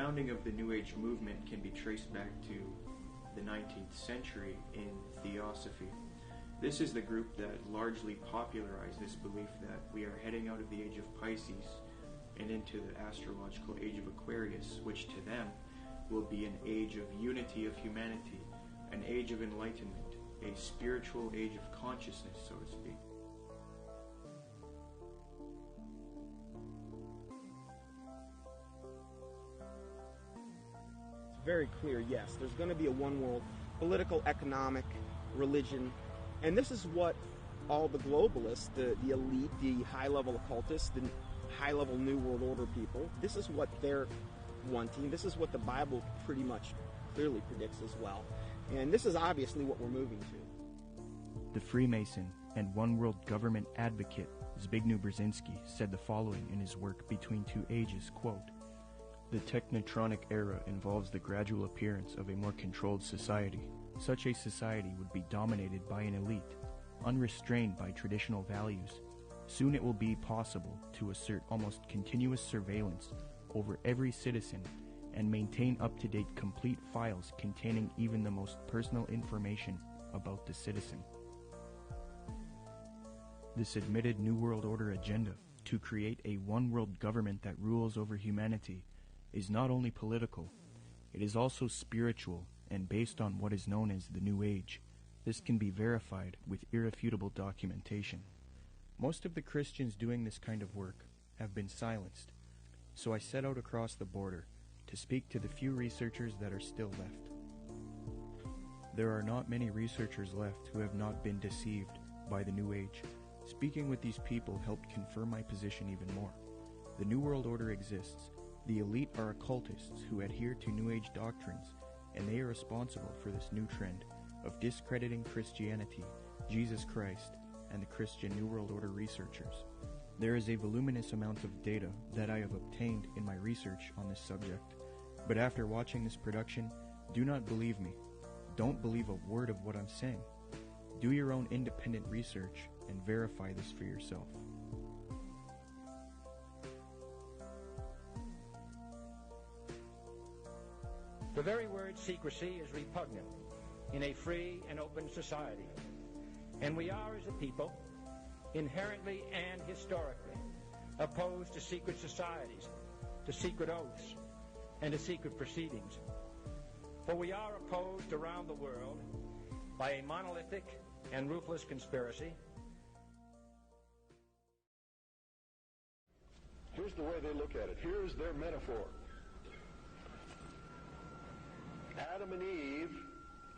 founding of the New Age movement can be traced back to the 19th century in Theosophy. This is the group that largely popularized this belief that we are heading out of the age of Pisces and into the astrological age of Aquarius, which to them will be an age of unity of humanity, an age of enlightenment, a spiritual age of consciousness, so to speak. It's very clear, yes, there's going to be a one world, political, economic, religion, and this is what all the globalists, the elite, the high-level occultists, the high-level New World Order people, this is what they're wanting. This is what the Bible pretty much clearly predicts as well. And this is obviously what we're moving to. The Freemason and One World Government advocate Zbigniew Brzezinski said the following in his work Between Two Ages, quote, "The technotronic era involves the gradual appearance of a more controlled society. Such a society would be dominated by an elite, unrestrained by traditional values. Soon it will be possible to assert almost continuous surveillance over every citizen and maintain up-to-date complete files containing even the most personal information about the citizen." This admitted New World Order agenda to create a one-world government that rules over humanity is not only political, it is also spiritual and based on what is known as the New Age. This can be verified with irrefutable documentation. Most of the Christians doing this kind of work have been silenced, so I set out across the border to speak to the few researchers that are still left. There are not many researchers left who have not been deceived by the New Age. Speaking with these people helped confirm my position even more. The New World Order exists. The elite are occultists who adhere to New Age doctrines, and they are responsible for this new trend of discrediting Christianity, Jesus Christ, and the Christian New World Order researchers. There is a voluminous amount of data that I have obtained in my research on this subject, but after watching this production, do not believe me. Don't believe a word of what I'm saying. Do your own independent research and verify this for yourself. The very word secrecy is repugnant in a free and open society, and we are, as a people, inherently and historically opposed to secret societies, to secret oaths, and to secret proceedings. For we are opposed around the world by a monolithic and ruthless conspiracy. Here's the way they look at it. Here's their metaphor. Adam and Eve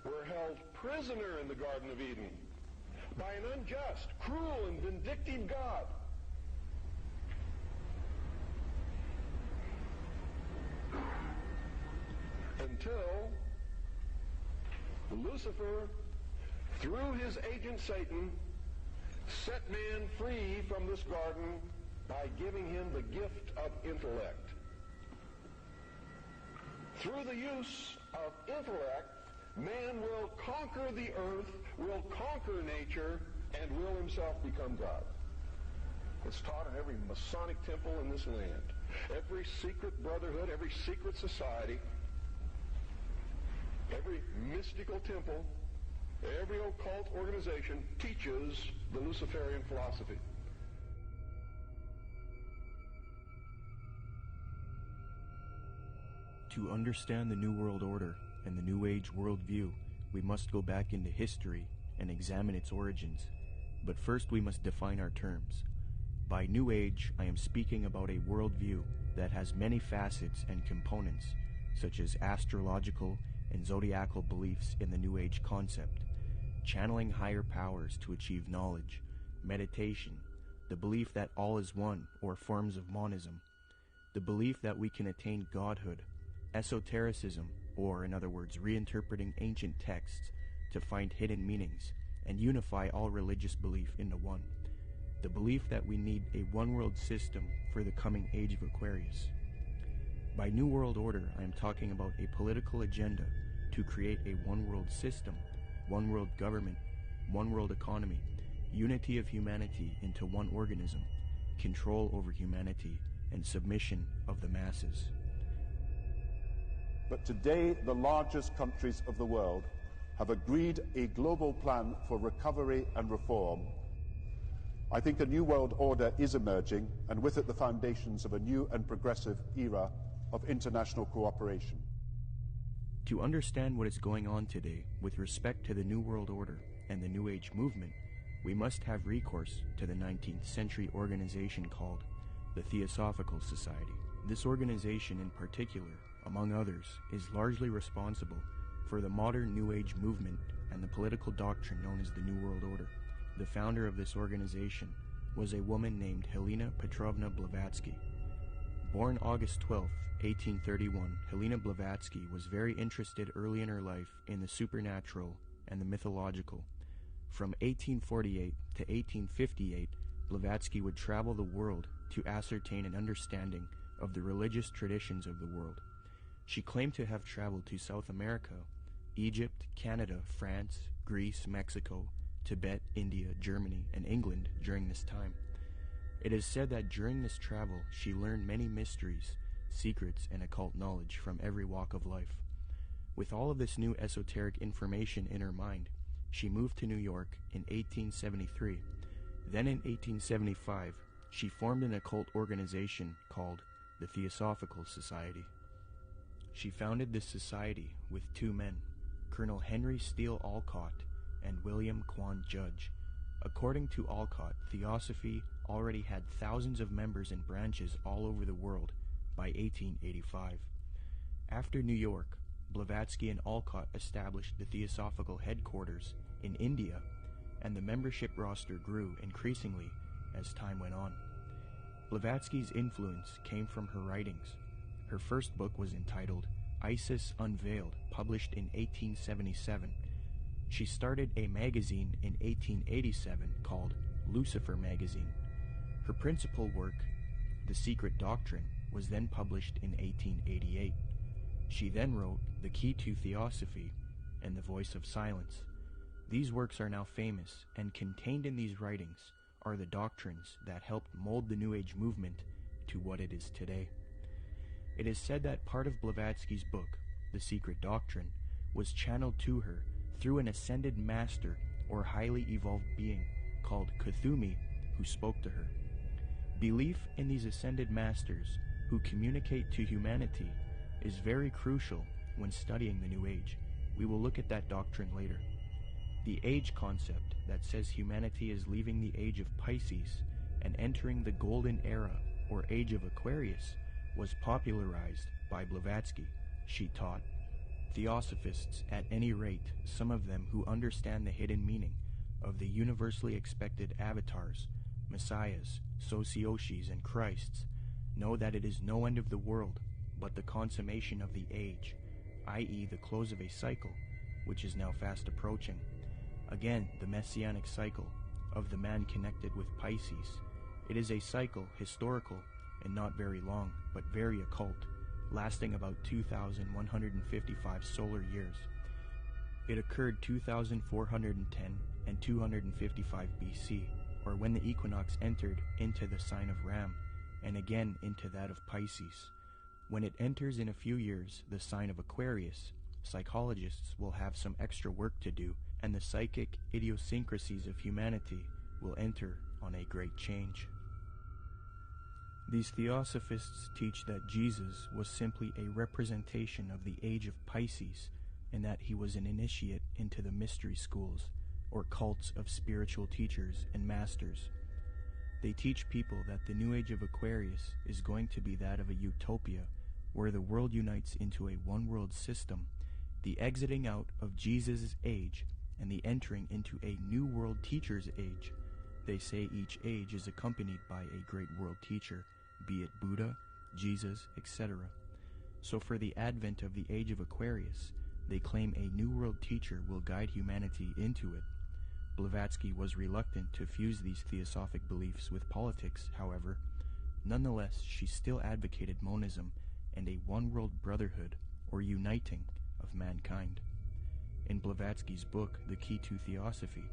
were held prisoner in the Garden of Eden by an unjust, cruel, and vindictive God. Until Lucifer, through his agent Satan, set man free from this garden by giving him the gift of intellect. Through the use of intellect, man will conquer the earth, will conquer nature, and will himself become God. It's taught in every Masonic temple in this land. Every secret brotherhood, every secret society, every mystical temple, every occult organization teaches the Luciferian philosophy. To understand the New World Order and the New Age worldview, we must go back into history and examine its origins. But first we must define our terms. By New Age, I am speaking about a worldview that has many facets and components, such as astrological and zodiacal beliefs in the New Age concept, channeling higher powers to achieve knowledge, meditation, the belief that all is one or forms of monism, the belief that we can attain godhood, esotericism, or in other words, reinterpreting ancient texts to find hidden meanings and unify all religious belief into one, the belief that we need a one-world system for the coming age of Aquarius. By New World Order, I am talking about a political agenda to create a one-world system, one-world government, one-world economy, unity of humanity into one organism, control over humanity, and submission of the masses. But today, the largest countries of the world have agreed a global plan for recovery and reform. I think a new world order is emerging, and with it the foundations of a new and progressive era of international cooperation. To understand what is going on today with respect to the New World Order and the New Age movement, we must have recourse to the 19th century organization called the Theosophical Society. This organization in particular, among others, is largely responsible for the modern New Age movement and the political doctrine known as the New World Order. The founder of this organization was a woman named Helena Petrovna Blavatsky. Born August 12, 1831, Helena Blavatsky was very interested early in her life in the supernatural and the mythological. From 1848 to 1858, Blavatsky would travel the world to ascertain an understanding of the religious traditions of the world. She claimed to have traveled to South America, Egypt, Canada, France, Greece, Mexico, Tibet, India, Germany, and England during this time. It is said that during this travel she learned many mysteries, secrets, and occult knowledge from every walk of life. With all of this new esoteric information in her mind, she moved to New York in 1873. Then in 1875, she formed an occult organization called the Theosophical Society. She founded this society with two men, Colonel Henry Steele Olcott and William Quan Judge. According to Olcott, Theosophy already had thousands of members and branches all over the world by 1885. After New York, Blavatsky and Olcott established the Theosophical headquarters in India, and the membership roster grew increasingly as time went on. Blavatsky's influence came from her writings. Her first book was entitled Isis Unveiled, published in 1877. She started a magazine in 1887 called Lucifer Magazine. Her principal work, The Secret Doctrine, was then published in 1888. She then wrote The Key to Theosophy and The Voice of Silence. These works are now famous, and contained in these writings are the doctrines that helped mold the New Age movement to what it is today. It is said that part of Blavatsky's book, The Secret Doctrine, was channeled to her through an ascended master or highly evolved being called Kuthumi, who spoke to her. Belief in these ascended masters who communicate to humanity is very crucial when studying the New Age. We will look at that doctrine later. The age concept that says humanity is leaving the age of Pisces and entering the golden era or age of Aquarius was popularized by Blavatsky. She taught Theosophists, at any rate, some of them who understand the hidden meaning of the universally expected avatars, messiahs, socioshis, and Christs, know that it is no end of the world, but the consummation of the age, i.e. the close of a cycle, which is now fast approaching. Again, the messianic cycle of the man connected with Pisces. It is a cycle, historical, and not very long, but very occult, lasting about 2,155 solar years. It occurred 2,410 and 255 BC, or when the equinox entered into the sign of Ram, and again into that of Pisces. When it enters in a few years the sign of Aquarius, psychologists will have some extra work to do, and the psychic idiosyncrasies of humanity will enter on a great change. These Theosophists teach that Jesus was simply a representation of the age of Pisces, and that he was an initiate into the mystery schools, or cults of spiritual teachers and masters. They teach people that the new age of Aquarius is going to be that of a utopia, where the world unites into a one-world system, the exiting out of Jesus' age, and the entering into a new world teacher's age. They say each age is accompanied by a great world teacher, be it Buddha, Jesus, etc. So for the advent of the age of Aquarius, they claim a new world teacher will guide humanity into it. Blavatsky was reluctant to fuse these theosophic beliefs with politics, however. Nonetheless, she still advocated monism and a one-world brotherhood, or uniting, of mankind. In Blavatsky's book, The Key to Theosophy,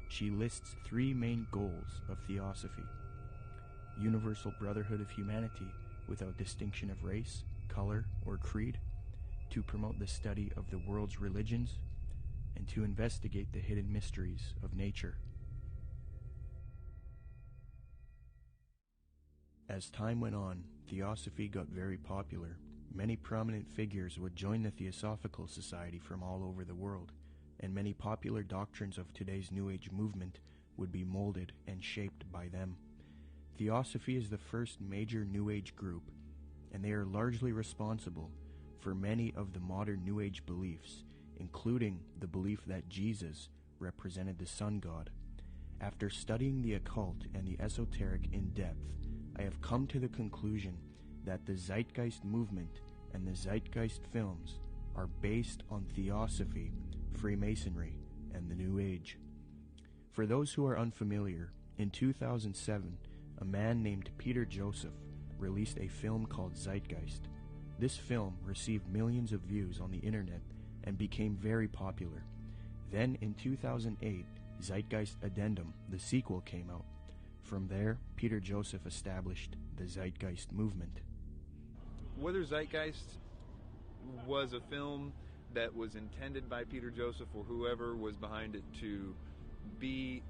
she lists three main goals of theosophy: universal brotherhood of humanity without distinction of race, color, or creed; to promote the study of the world's religions and to investigate the hidden mysteries of nature. As time went on, Theosophy got very popular. Many prominent figures would join the Theosophical Society from all over the world, and many popular doctrines of today's New Age movement would be molded and shaped by them. Theosophy is the first major New Age group, and they are largely responsible for many of the modern New Age beliefs, including the belief that Jesus represented the sun god. After studying the occult and the esoteric in depth, I have come to the conclusion that the Zeitgeist movement and the Zeitgeist films are based on Theosophy, Freemasonry, and the New Age. For those who are unfamiliar, in 2007, a man named Peter Joseph released a film called Zeitgeist. This film received millions of views on the internet and became very popular. Then in 2008, Zeitgeist Addendum, the sequel, came out. From there, Peter Joseph established the Zeitgeist movement. Whether Zeitgeist was a film that was intended by Peter Joseph or whoever was behind it to be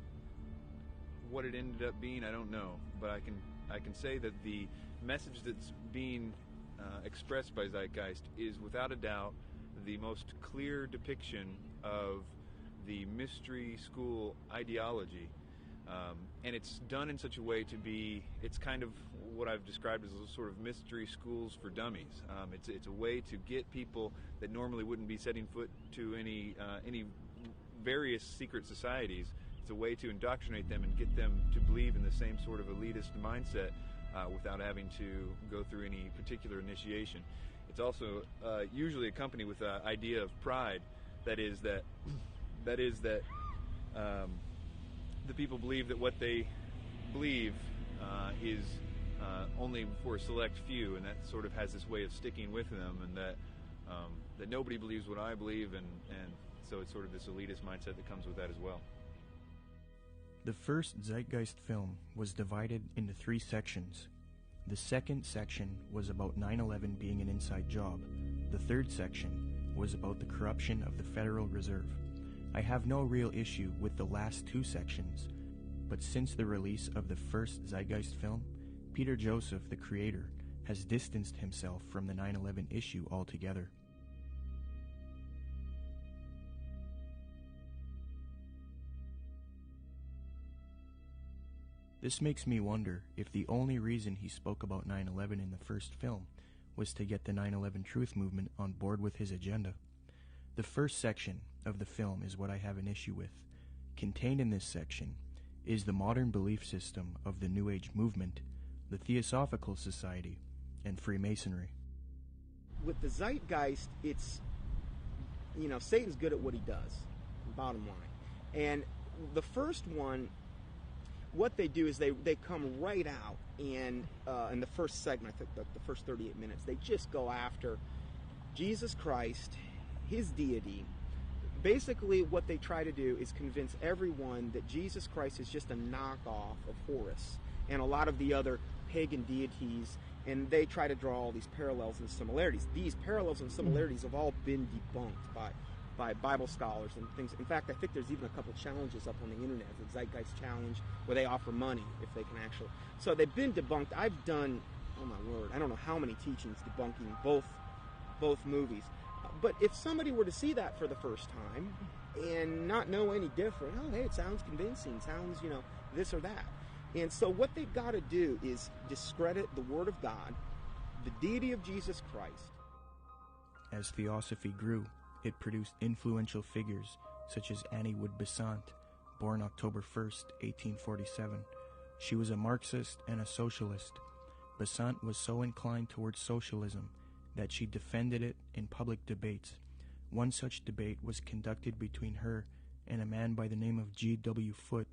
what it ended up being, I don't know. But I can say that the message that's being expressed by Zeitgeist is without a doubt the most clear depiction of the mystery school ideology. And it's done in such a way to be, it's kind of what I've described as a sort of mystery schools for dummies. It's a way to get people that normally wouldn't be setting foot to any various secret societies. It's a way to indoctrinate them and get them to believe in the same sort of elitist mindset without having to go through any particular initiation. It's also usually accompanied with the idea of pride. That is that the people believe that what they believe is only for a select few, and that sort of has this way of sticking with them, and that nobody believes what I believe, and so it's sort of this elitist mindset that comes with that as well. The first Zeitgeist film was divided into 3 sections. The second section was about 9/11 being an inside job. The third section was about the corruption of the Federal Reserve. I have no real issue with the last 2 sections, but since the release of the first Zeitgeist film, Peter Joseph, the creator, has distanced himself from the 9/11 issue altogether. This makes me wonder if the only reason he spoke about 9/11 in the first film was to get the 9/11 truth movement on board with his agenda. The first section of the film is what I have an issue with. Contained in this section is the modern belief system of the New Age movement, the Theosophical Society, and Freemasonry. With the Zeitgeist, it's, Satan's good at what he does, bottom line. And the first one, what they do is they come right out and in the first segment, I think the first 38 minutes, they just go after Jesus Christ, his deity. Basically, what they try to do is convince everyone that Jesus Christ is just a knockoff of Horus and a lot of the other pagan deities, and they try to draw all these parallels and similarities. These parallels and similarities have all been debunked by Bible scholars and things. In fact, I think there's even a couple challenges up on the internet, the Zeitgeist Challenge, where they offer money if they can actually. So they've been debunked. I've done, oh my word, I don't know how many teachings debunking both movies. But if somebody were to see that for the first time and not know any different, oh, hey, it sounds convincing, sounds, this or that. And so what they've got to do is discredit the Word of God, the deity of Jesus Christ. As Theosophy grew, it produced influential figures such as Annie Wood Besant, born October 1st, 1847. She was a Marxist and a socialist. Besant was so inclined towards socialism that she defended it in public debates. One such debate was conducted between her and a man by the name of G.W. Foote,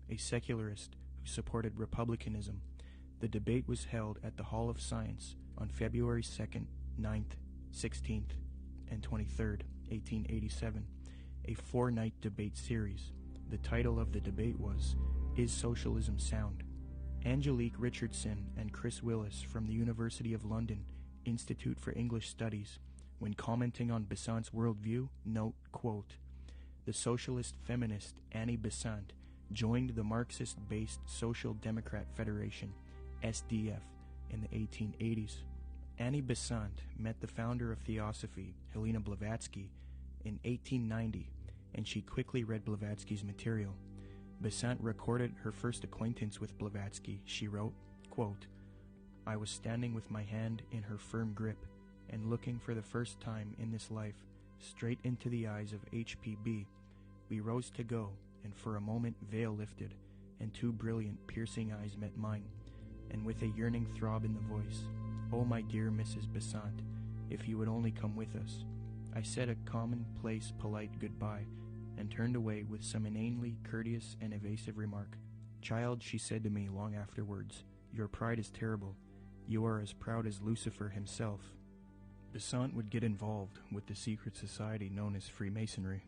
a secularist who supported republicanism. The debate was held at the Hall of Science on February 2nd, 9th, 16th, and 23rd, 1887, a 4-night debate series. The title of the debate was, "Is Socialism Sound?" Angelique Richardson and Chris Willis from the University of London Institute for English Studies When commenting on Besant's worldview, note, quote, "The socialist feminist Annie Besant joined the Marxist-based Social Democrat Federation, SDF, in the 1880s. Annie Besant met the founder of Theosophy, Helena Blavatsky, in 1890, and she quickly read Blavatsky's material. Besant recorded her first acquaintance with Blavatsky. She wrote, quote, "I was standing with my hand in her firm grip and looking for the first time in this life straight into the eyes of HPB. We rose to go, and for a moment veil lifted, and two brilliant, piercing eyes met mine, and with a yearning throb in the voice, 'Oh, my dear Mrs. Besant, if you would only come with us.' I said a commonplace, polite goodbye, and turned away with some inanely courteous and evasive remark. 'Child,' she said to me long afterwards, 'your pride is terrible. You are as proud as Lucifer himself.'" Besant would get involved with the secret society known as Freemasonry.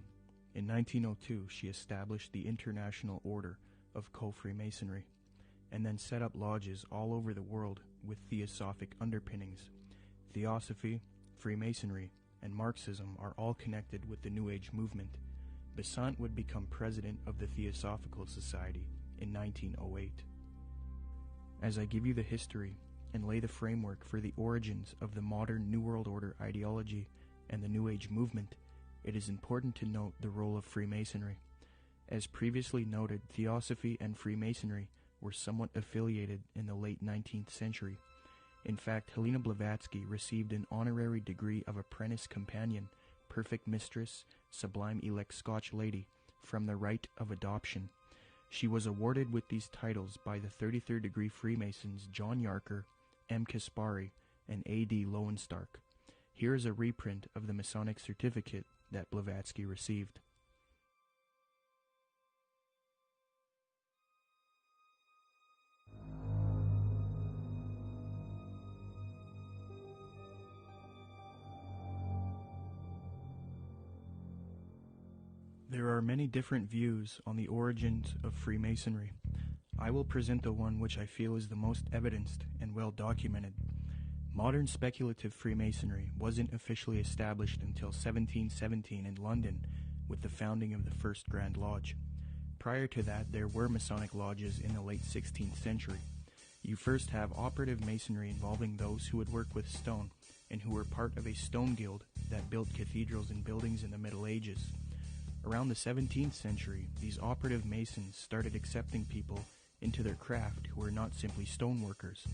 In 1902, she established the International Order of Co-Freemasonry, and then set up lodges all over the world with theosophic underpinnings. Theosophy, Freemasonry, and Marxism are all connected with the New Age movement. Besant would become president of the Theosophical Society in 1908. As I give you the history and lay the framework for the origins of the modern New World Order ideology and the New Age movement, it is important to note the role of Freemasonry. As previously noted, Theosophy and Freemasonry were somewhat affiliated in the late 19th century. In fact, Helena Blavatsky received an honorary degree of Apprentice Companion, Perfect Mistress, Sublime Elect Scotch Lady, from the Rite of Adoption. She was awarded with these titles by the 33rd degree Freemasons John Yarker, M. Kaspari, and A.D. Lowenstock. Here is a reprint of the Masonic certificate that Blavatsky received. There are many different views on the origins of Freemasonry. I will present the one which I feel is the most evidenced and well documented. Modern speculative Freemasonry wasn't officially established until 1717 in London with the founding of the First Grand Lodge. Prior to that, there were Masonic lodges in the late 16th century. You first have operative Masonry involving those who would work with stone and who were part of a stone guild that built cathedrals and buildings in the Middle Ages. Around the 17th century, these operative Masons started accepting people into their craft who were not simply stoneworkers.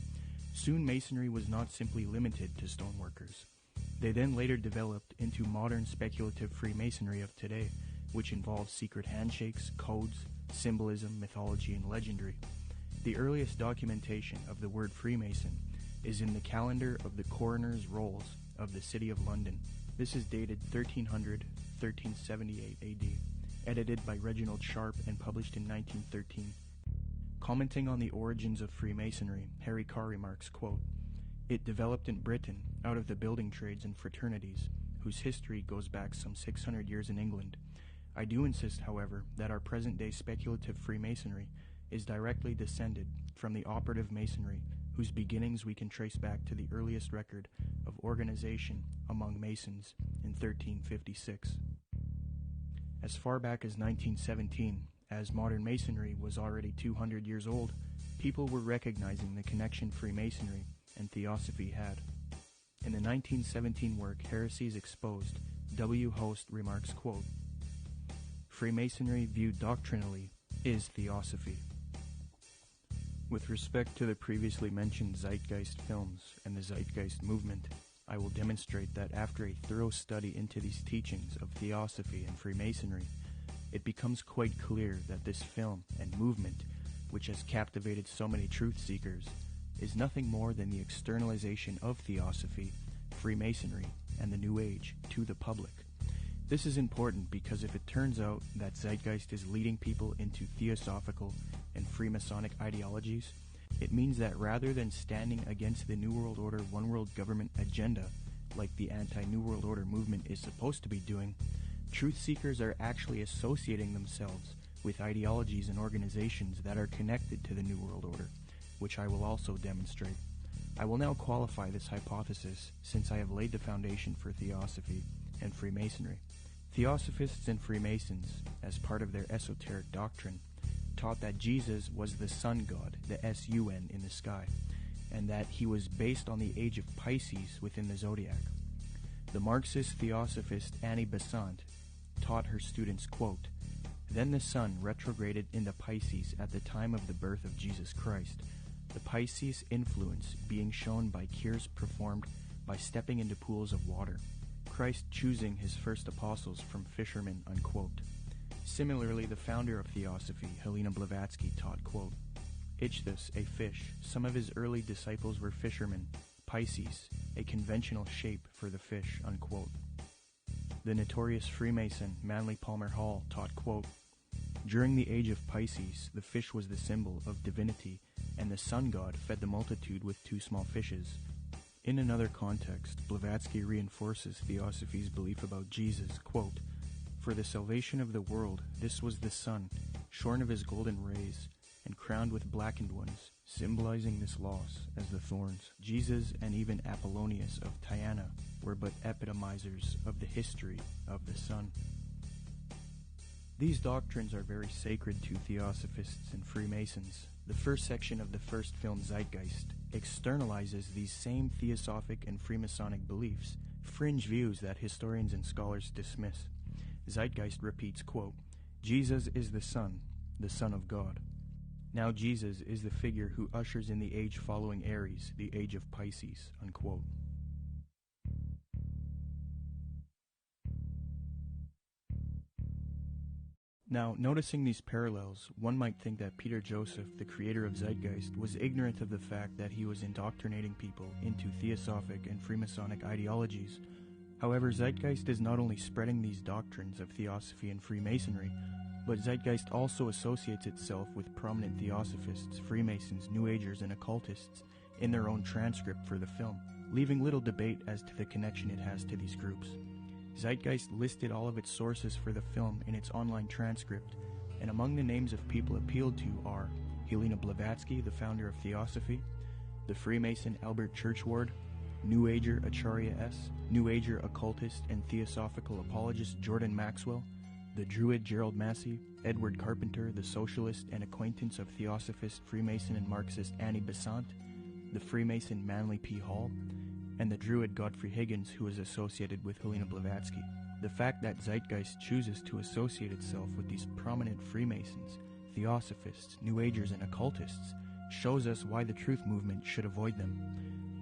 Soon Masonry was not simply limited to stoneworkers. They then later developed into modern speculative Freemasonry of today, which involves secret handshakes, codes, symbolism, mythology, and legendary. The earliest documentation of the word Freemason is in the calendar of the coroner's rolls of the City of London. This is dated 1378 AD, edited by Reginald Sharp and published in 1913. Commenting on the origins of Freemasonry, Harry Carr remarks, quote, "It developed in Britain out of the building trades and fraternities, whose history goes back some 600 years in England. I do insist, however, that our present-day speculative Freemasonry is directly descended from the operative Masonry, whose beginnings we can trace back to the earliest record of organization among Masons in 1356. As far back as 1917, as modern Masonry was already 200 years old, people were recognizing the connection Freemasonry and Theosophy had. In the 1917 work Heresies Exposed, W. Host remarks, quote, "Freemasonry viewed doctrinally is Theosophy." With respect to the previously mentioned Zeitgeist films and the Zeitgeist movement, I will demonstrate that after a thorough study into these teachings of Theosophy and Freemasonry, it becomes quite clear that this film and movement, which has captivated so many truth seekers, is nothing more than the externalization of Theosophy, Freemasonry, and the New Age to the public. This is important because if it turns out that Zeitgeist is leading people into Theosophical and Freemasonic ideologies, it means that rather than standing against the New World Order One World Government agenda, like the anti-New World Order movement is supposed to be doing, truth seekers are actually associating themselves with ideologies and organizations that are connected to the New World Order, which I will also demonstrate. I will now qualify this hypothesis since I have laid the foundation for Theosophy and Freemasonry. Theosophists and Freemasons, as part of their esoteric doctrine, taught that Jesus was the sun god, the S-U-N, in the sky, and that he was based on the age of Pisces within the zodiac. The Marxist Theosophist Annie Besant taught her students, quote, "Then the sun retrograded into Pisces at the time of the birth of Jesus Christ, the Pisces influence being shown by cures performed by stepping into pools of water, Christ choosing his first apostles from fishermen," unquote. Similarly, the founder of Theosophy, Helena Blavatsky, taught, quote, "Ichthus, a fish, some of his early disciples were fishermen, Pisces, a conventional shape for the fish," unquote. The notorious Freemason Manly Palmer Hall taught, quote, "During the age of Pisces, the fish was the symbol of divinity, and the sun god fed the multitude with 2 small fishes." In another context, Blavatsky reinforces Theosophy's belief about Jesus, quote, "For the salvation of the world, this was the sun, shorn of his golden rays, and crowned with blackened ones, symbolizing this loss as the thorns. Jesus and even Apollonius of Tyana were but epitomizers of the history of the sun." These doctrines are very sacred to Theosophists and Freemasons. The first section of the first film, Zeitgeist, externalizes these same Theosophic and Freemasonic beliefs, fringe views that historians and scholars dismiss. Zeitgeist repeats, quote, "Jesus is the Son of God. Now Jesus is the figure who ushers in the age following Aries, the age of Pisces," unquote. Now, noticing these parallels, one might think that Peter Joseph, the creator of Zeitgeist, was ignorant of the fact that he was indoctrinating people into Theosophic and Freemasonic ideologies. However, Zeitgeist is not only spreading these doctrines of Theosophy and Freemasonry, but Zeitgeist also associates itself with prominent Theosophists, Freemasons, New Agers, and occultists in their own transcript for the film, leaving little debate as to the connection it has to these groups. Zeitgeist listed all of its sources for the film in its online transcript, and among the names of people appealed to are Helena Blavatsky, the founder of Theosophy, the Freemason Albert Churchward, New Ager Acharya S., New Ager occultist and theosophical apologist Jordan Maxwell, the Druid Gerald Massey, Edward Carpenter, the socialist and acquaintance of Theosophist, Freemason, and Marxist Annie Besant, the Freemason Manly P. Hall, and the Druid Godfrey Higgins, who is associated with Helena Blavatsky. The fact that Zeitgeist chooses to associate itself with these prominent Freemasons, Theosophists, New Agers, and occultists shows us why the truth movement should avoid them.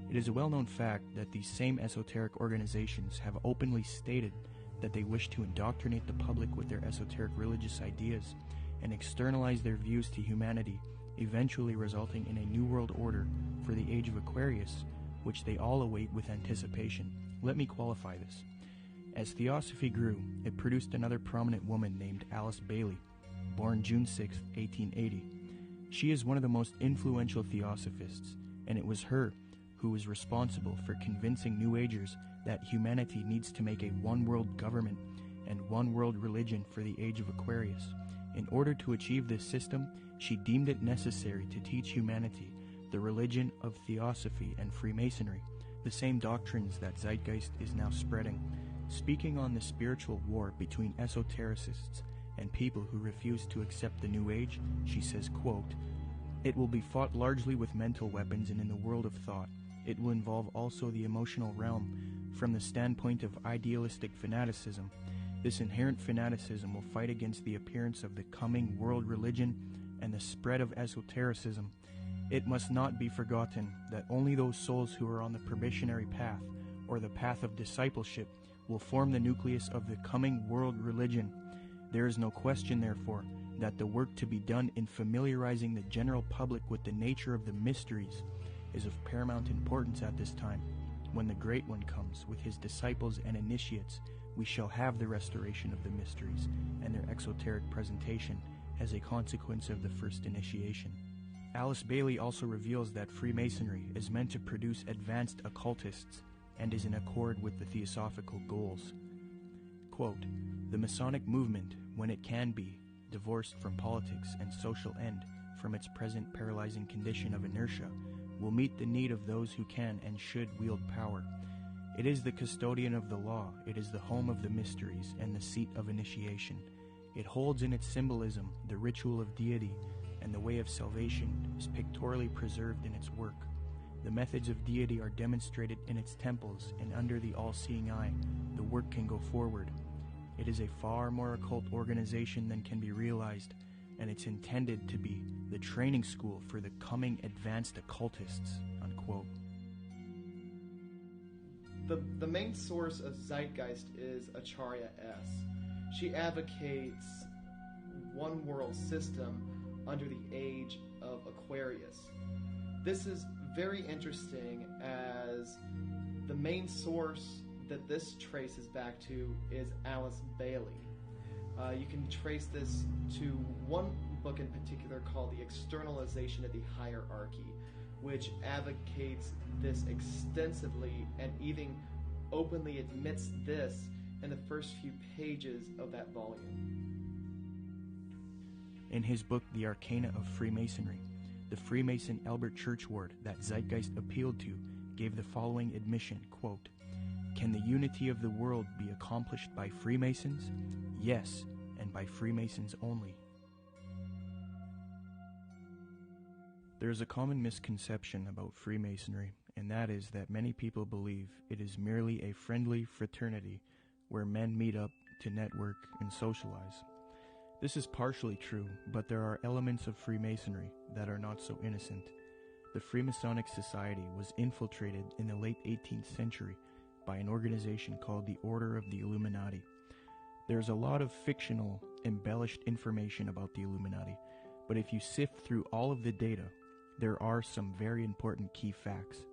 It is a well-known fact that these same esoteric organizations have openly stated that they wish to indoctrinate the public with their esoteric religious ideas and externalize their views to humanity, eventually resulting in a new world order for the age of Aquarius, which they all await with anticipation. Let me qualify this. As Theosophy grew, it produced another prominent woman named Alice Bailey, born June 6, 1880. She is one of the most influential Theosophists, and it was her who was responsible for convincing New Agers that humanity needs to make a one-world government and one-world religion for the age of Aquarius. In order to achieve this system, she deemed it necessary to teach humanity the religion of Theosophy and Freemasonry, the same doctrines that Zeitgeist is now spreading. Speaking on the spiritual war between esotericists and people who refuse to accept the New Age, she says, quote, "It will be fought largely with mental weapons and in the world of thought. It will involve also the emotional realm from the standpoint of idealistic fanaticism. This inherent fanaticism will fight against the appearance of the coming world religion and the spread of esotericism. It must not be forgotten that only those souls who are on the probationary path or the path of discipleship will form the nucleus of the coming world religion. There is no question, therefore, that the work to be done in familiarizing the general public with the nature of the mysteries is of paramount importance at this time. When the Great One comes with his disciples and initiates, we shall have the restoration of the mysteries and their exoteric presentation as a consequence of the first initiation." Alice Bailey also reveals that Freemasonry is meant to produce advanced occultists and is in accord with the theosophical goals. Quote, "The Masonic movement, when it can be, divorced from politics and social end from its present paralyzing condition of inertia, will meet the need of those who can and should wield power. It is the custodian of the law, it is the home of the mysteries and the seat of initiation. It holds in its symbolism the ritual of deity, and the way of salvation is pictorially preserved in its work. The methods of deity are demonstrated in its temples, and under the all-seeing eye, the work can go forward. It is a far more occult organization than can be realized, and it's intended to be the training school for the coming advanced occultists, unquote. The main source of Zeitgeist is Acharya S. She advocates one world system under the age of Aquarius. This is very interesting, as the main source that this traces back to is Alice Bailey. You can trace this to one book in particular called The Externalization of the Hierarchy, which advocates this extensively and even openly admits this in the first few pages of that volume. In his book, The Arcana of Freemasonry, the Freemason Albert Churchward that Zeitgeist appealed to gave the following admission, quote, "Can the unity of the world be accomplished by Freemasons? Yes, and by Freemasons only." There is a common misconception about Freemasonry, and that is that many people believe it is merely a friendly fraternity where men meet up to network and socialize. This is partially true, but there are elements of Freemasonry that are not so innocent. The Freemasonic Society was infiltrated in the late 18th century by an organization called the Order of the Illuminati. There's a lot of fictional, embellished information about the Illuminati, but if you sift through all of the data, there are some very important key facts.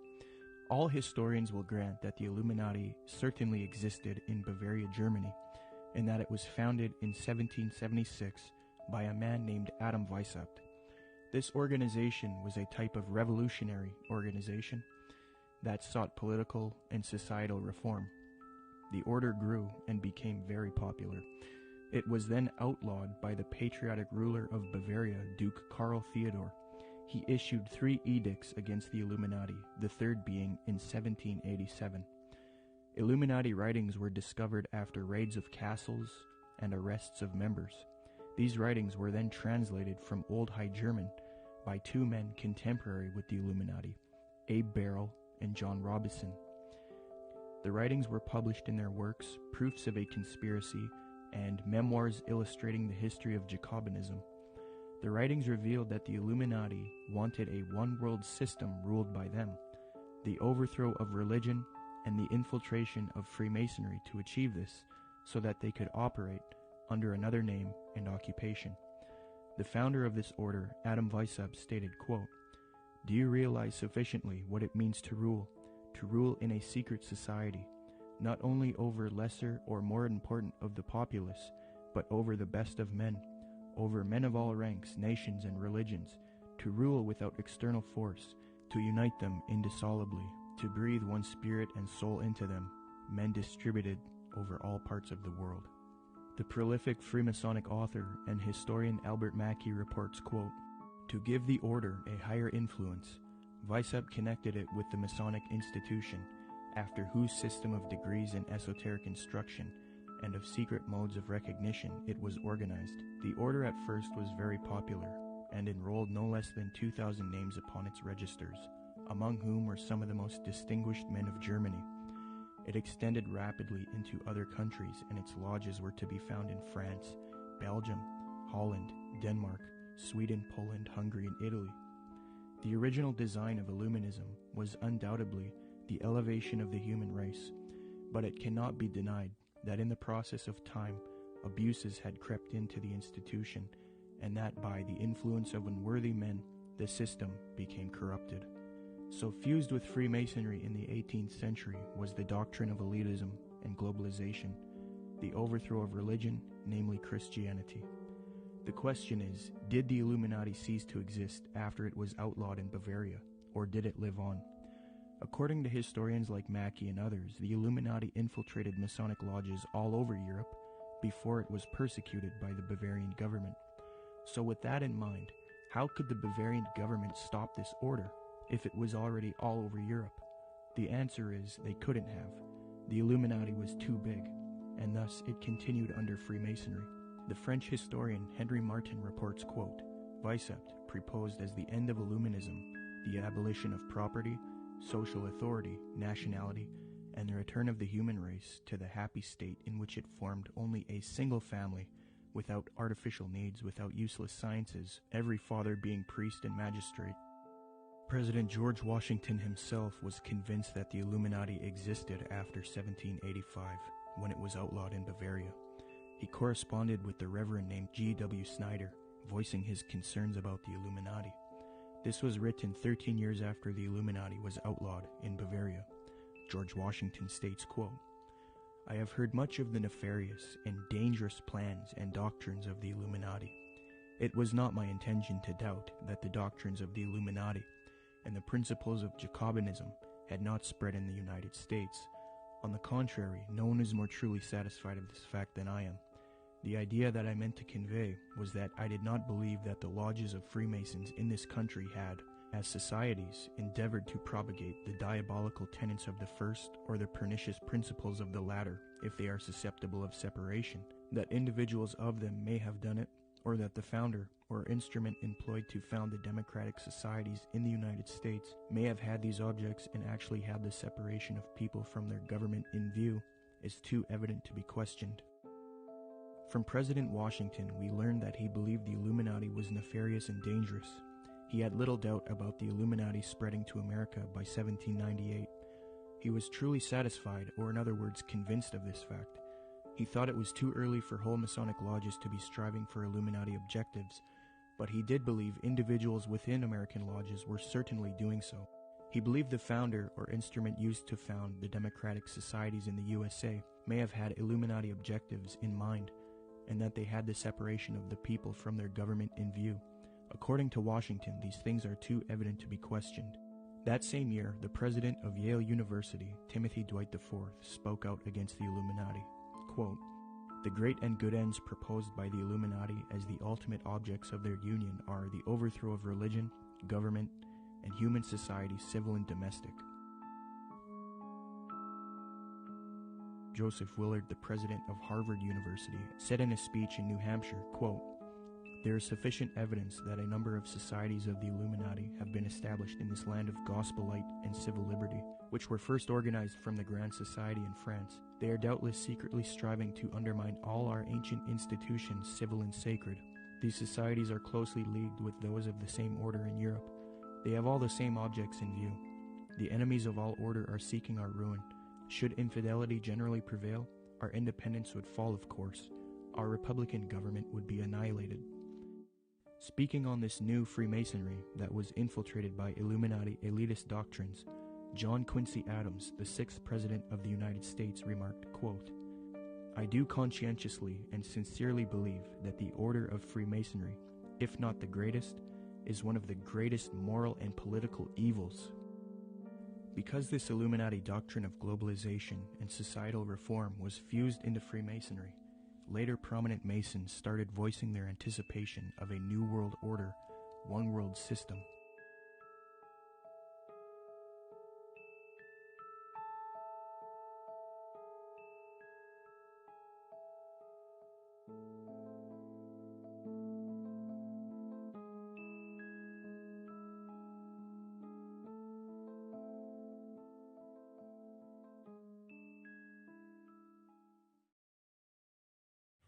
All historians will grant that the Illuminati certainly existed in Bavaria, Germany, and that it was founded in 1776 by a man named Adam Weishaupt. This organization was a type of revolutionary organization that sought political and societal reform. The order grew and became very popular. It was then outlawed by the patriotic ruler of Bavaria, Duke Karl Theodor. He issued 3 edicts against the Illuminati, the third being in 1787. Illuminati writings were discovered after raids of castles and arrests of members. These writings were then translated from Old High German by 2 men contemporary with the Illuminati, Abe Barrel and John Robison. The writings were published in their works, Proofs of a Conspiracy and Memoirs Illustrating the History of Jacobinism. The writings revealed that the Illuminati wanted a one-world system ruled by them, the overthrow of religion, and the infiltration of Freemasonry to achieve this so that they could operate under another name and occupation. The founder of this order, Adam Weishaupt, stated, quote, "Do you realize sufficiently what it means to rule in a secret society, not only over lesser or more important of the populace, but over the best of men, over men of all ranks, nations, and religions, to rule without external force, to unite them indissolubly, to breathe one spirit and soul into them, men distributed over all parts of the world." The prolific Freemasonic author and historian Albert Mackey reports, quote, "To give the order a higher influence, Weishaupt connected it with the Masonic institution, after whose system of degrees in esoteric instruction and of secret modes of recognition it was organized. The order at first was very popular, and enrolled no less than 2,000 names upon its registers, among whom were some of the most distinguished men of Germany. It extended rapidly into other countries, and its lodges were to be found in France, Belgium, Holland, Denmark, Sweden, Poland, Hungary, and Italy. The original design of Illuminism was undoubtedly the elevation of the human race, but it cannot be denied that in the process of time, abuses had crept into the institution, and that by the influence of unworthy men, the system became corrupted. So fused with Freemasonry in the 18th century was the doctrine of elitism and globalization, the overthrow of religion, namely Christianity. The question is, did the Illuminati cease to exist after it was outlawed in Bavaria, or did it live on? According to historians like Mackey and others, the Illuminati infiltrated Masonic lodges all over Europe before it was persecuted by the Bavarian government. So with that in mind, how could the Bavarian government stop this order? if it was already all over Europe? The answer is they couldn't have. The Illuminati was too big, and thus it continued under Freemasonry. The French historian Henry Martin reports, quote, Vicept proposed as the end of Illuminism the abolition of property, social authority, nationality, and the return of the human race to the happy state in which it formed only a single family, without artificial needs, without useless sciences, every father being priest and magistrate. President George Washington himself was convinced that the Illuminati existed after 1785, when it was outlawed in Bavaria. He corresponded with the Reverend named G.W. Snyder, voicing his concerns about the Illuminati. This was written 13 years after the Illuminati was outlawed in Bavaria. George Washington states, quote, I have heard much of the nefarious and dangerous plans and doctrines of the Illuminati. It was not my intention to doubt that the doctrines of the Illuminati and the principles of Jacobinism had not spread in the United States. On the contrary, no one is more truly satisfied of this fact than I am. The idea that I meant to convey was that I did not believe that the lodges of Freemasons in this country had, as societies, endeavored to propagate the diabolical tenets of the first or the pernicious principles of the latter, if they are susceptible of separation, that individuals of them may have done it, or that the founder or instrument employed to found the democratic societies in the United States may have had these objects and actually had the separation of people from their government in view, is too evident to be questioned. From President Washington, we learned that he believed the Illuminati was nefarious and dangerous. He had little doubt about the Illuminati spreading to America by 1798. He was truly satisfied, or in other words, convinced of this fact. He thought it was too early for whole Masonic lodges to be striving for Illuminati objectives, but he did believe individuals within American lodges were certainly doing so. He believed the founder or instrument used to found the democratic societies in the USA may have had Illuminati objectives in mind, and that they had the separation of the people from their government in view. According to Washington, these things are too evident to be questioned. That same year, the president of Yale University, Timothy Dwight IV, spoke out against the Illuminati. Quote, the great and good ends proposed by the Illuminati as the ultimate objects of their union are the overthrow of religion, government, and human society, civil and domestic. Joseph Willard, the president of Harvard University, said in a speech in New Hampshire, quote, there is sufficient evidence that a number of societies of the Illuminati have been established in this land of gospel light and civil liberty, which were first organized from the Grand Society in France. They are doubtless secretly striving to undermine all our ancient institutions, civil and sacred. These societies are closely leagued with those of the same order in Europe. They have all the same objects in view. The enemies of all order are seeking our ruin. Should infidelity generally prevail, our independence would fall, of course. Our republican government would be annihilated. Speaking on this new Freemasonry that was infiltrated by Illuminati elitist doctrines, John Quincy Adams, the 6th President of the United States, remarked, quote, I do conscientiously and sincerely believe that the order of Freemasonry, if not the greatest, is one of the greatest moral and political evils. Because this Illuminati doctrine of globalization and societal reform was fused into Freemasonry, later prominent Masons started voicing their anticipation of a new world order, one world system.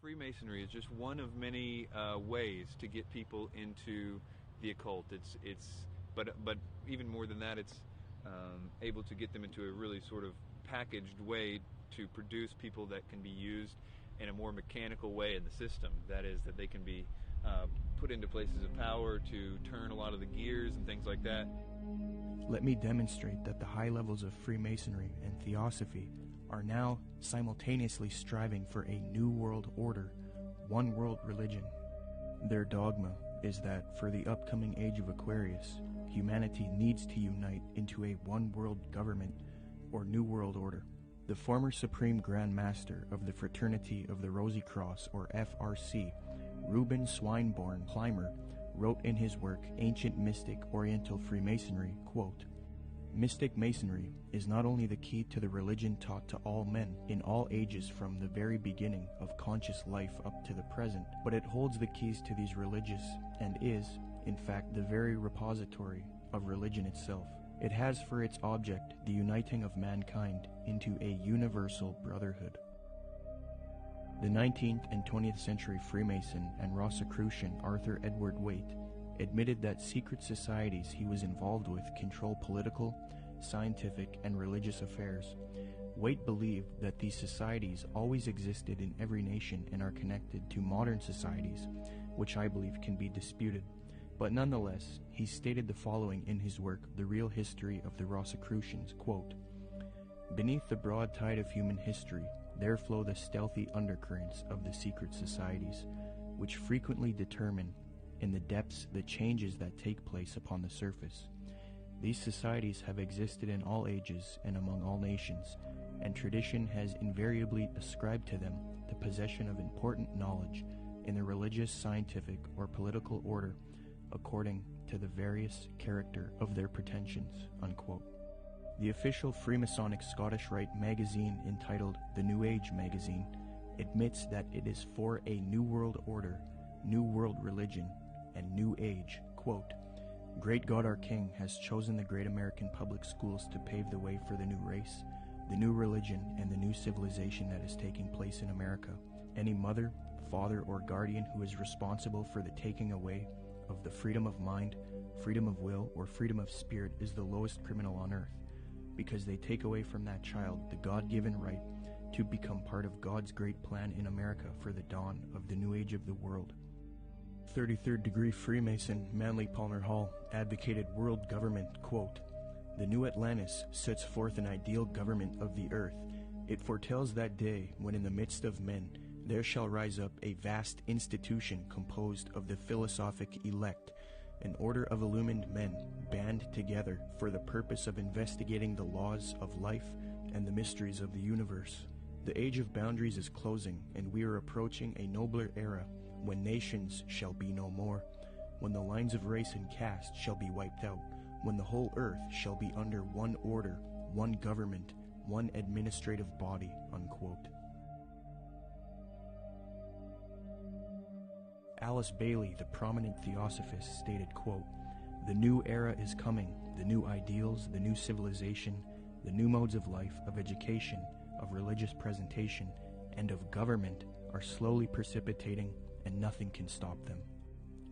Freemasonry is just one of many ways to get people into the occult. But even more than that, it's able to get them into a really sort of packaged way to produce people that can be used in a more mechanical way in the system. That is, that they can be put into places of power to turn a lot of the gears and things like that. Let me demonstrate that the high levels of Freemasonry and Theosophy are now simultaneously striving for a new world order, one world religion. Their dogma is that for the upcoming age of Aquarius, humanity needs to unite into a one world government or new world order. The former Supreme Grand Master of the Fraternity of the Rosy Cross, or FRC, Reuben Swinburne Clymer, wrote in his work Ancient Mystic Oriental Freemasonry, quote, "Mystic Masonry is not only the key to the religion taught to all men in all ages from the very beginning of conscious life up to the present, but it holds the keys to these religious and is, in fact, the very repository of religion itself. It has for its object the uniting of mankind into a universal brotherhood." The 19th and 20th century Freemason and Rosicrucian Arthur Edward Waite admitted that secret societies he was involved with control political, scientific, and religious affairs. Waite believed that these societies always existed in every nation and are connected to modern societies, which I believe can be disputed. But nonetheless, he stated the following in his work, The Real History of the Rosicrucians, quote, "Beneath the broad tide of human history, there flow the stealthy undercurrents of the secret societies, which frequently determine in the depths the changes that take place upon the surface. These societies have existed in all ages and among all nations, and tradition has invariably ascribed to them the possession of important knowledge in the religious, scientific, or political order according to the various character of their pretensions," unquote. The official Freemasonic Scottish Rite magazine, entitled The New Age Magazine, admits that it is for a New World Order, New World Religion, and New Age. Quote, "Great God our King has chosen the great American public schools to pave the way for the new race, the new religion, and the new civilization that is taking place in America. Any mother, father, or guardian who is responsible for the taking away of the freedom of mind, freedom of will, or freedom of spirit is the lowest criminal on earth, because they take away from that child the God-given right to become part of God's great plan in America for the dawn of the new age of the world." 33rd degree Freemason Manly Palmer Hall advocated world government, quote, "The new Atlantis sets forth an ideal government of the earth. It foretells that day when in the midst of men there shall rise up a vast institution composed of the philosophic elect, an order of illumined men band together for the purpose of investigating the laws of life and the mysteries of the universe. The age of boundaries is closing, and we are approaching a nobler era when nations shall be no more, when the lines of race and caste shall be wiped out, when the whole earth shall be under one order, one government, one administrative body," unquote. Alice Bailey, the prominent theosophist, stated, quote, "The new era is coming. The new ideals, the new civilization, the new modes of life, of education, of religious presentation, and of government are slowly precipitating, and nothing can stop them."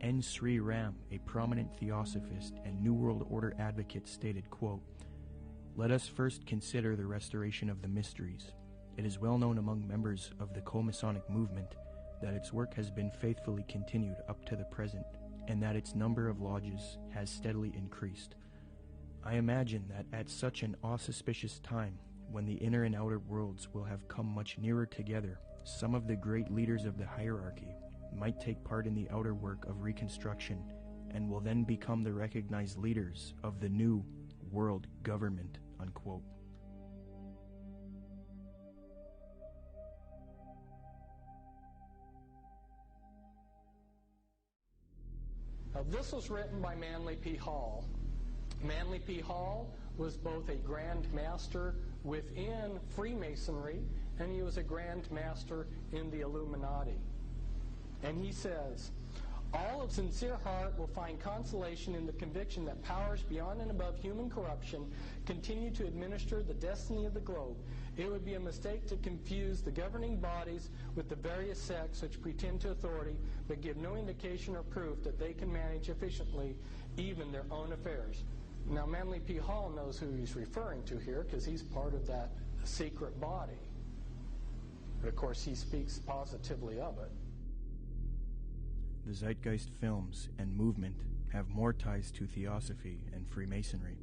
N. Sri Ram, a prominent theosophist and New World Order advocate, stated, quote, "Let us first consider the restoration of the mysteries. It is well known among members of the co-Masonic movement that its work has been faithfully continued up to the present, and that its number of lodges has steadily increased. I imagine that at such an auspicious time, when the inner and outer worlds will have come much nearer together, some of the great leaders of the hierarchy might take part in the outer work of reconstruction, and will then become the recognized leaders of the new world government," unquote. Now, this was written by Manly P. Hall. Manly P. Hall was both a Grand Master within Freemasonry, and he was a Grand Master in the Illuminati. And he says, "All of sincere heart will find consolation in the conviction that powers beyond and above human corruption continue to administer the destiny of the globe. It would be a mistake to confuse the governing bodies with the various sects which pretend to authority but give no indication or proof that they can manage efficiently even their own affairs." Now, Manly P. Hall knows who he's referring to here because he's part of that secret body. But of course, he speaks positively of it. The Zeitgeist films and movement have more ties to Theosophy and Freemasonry.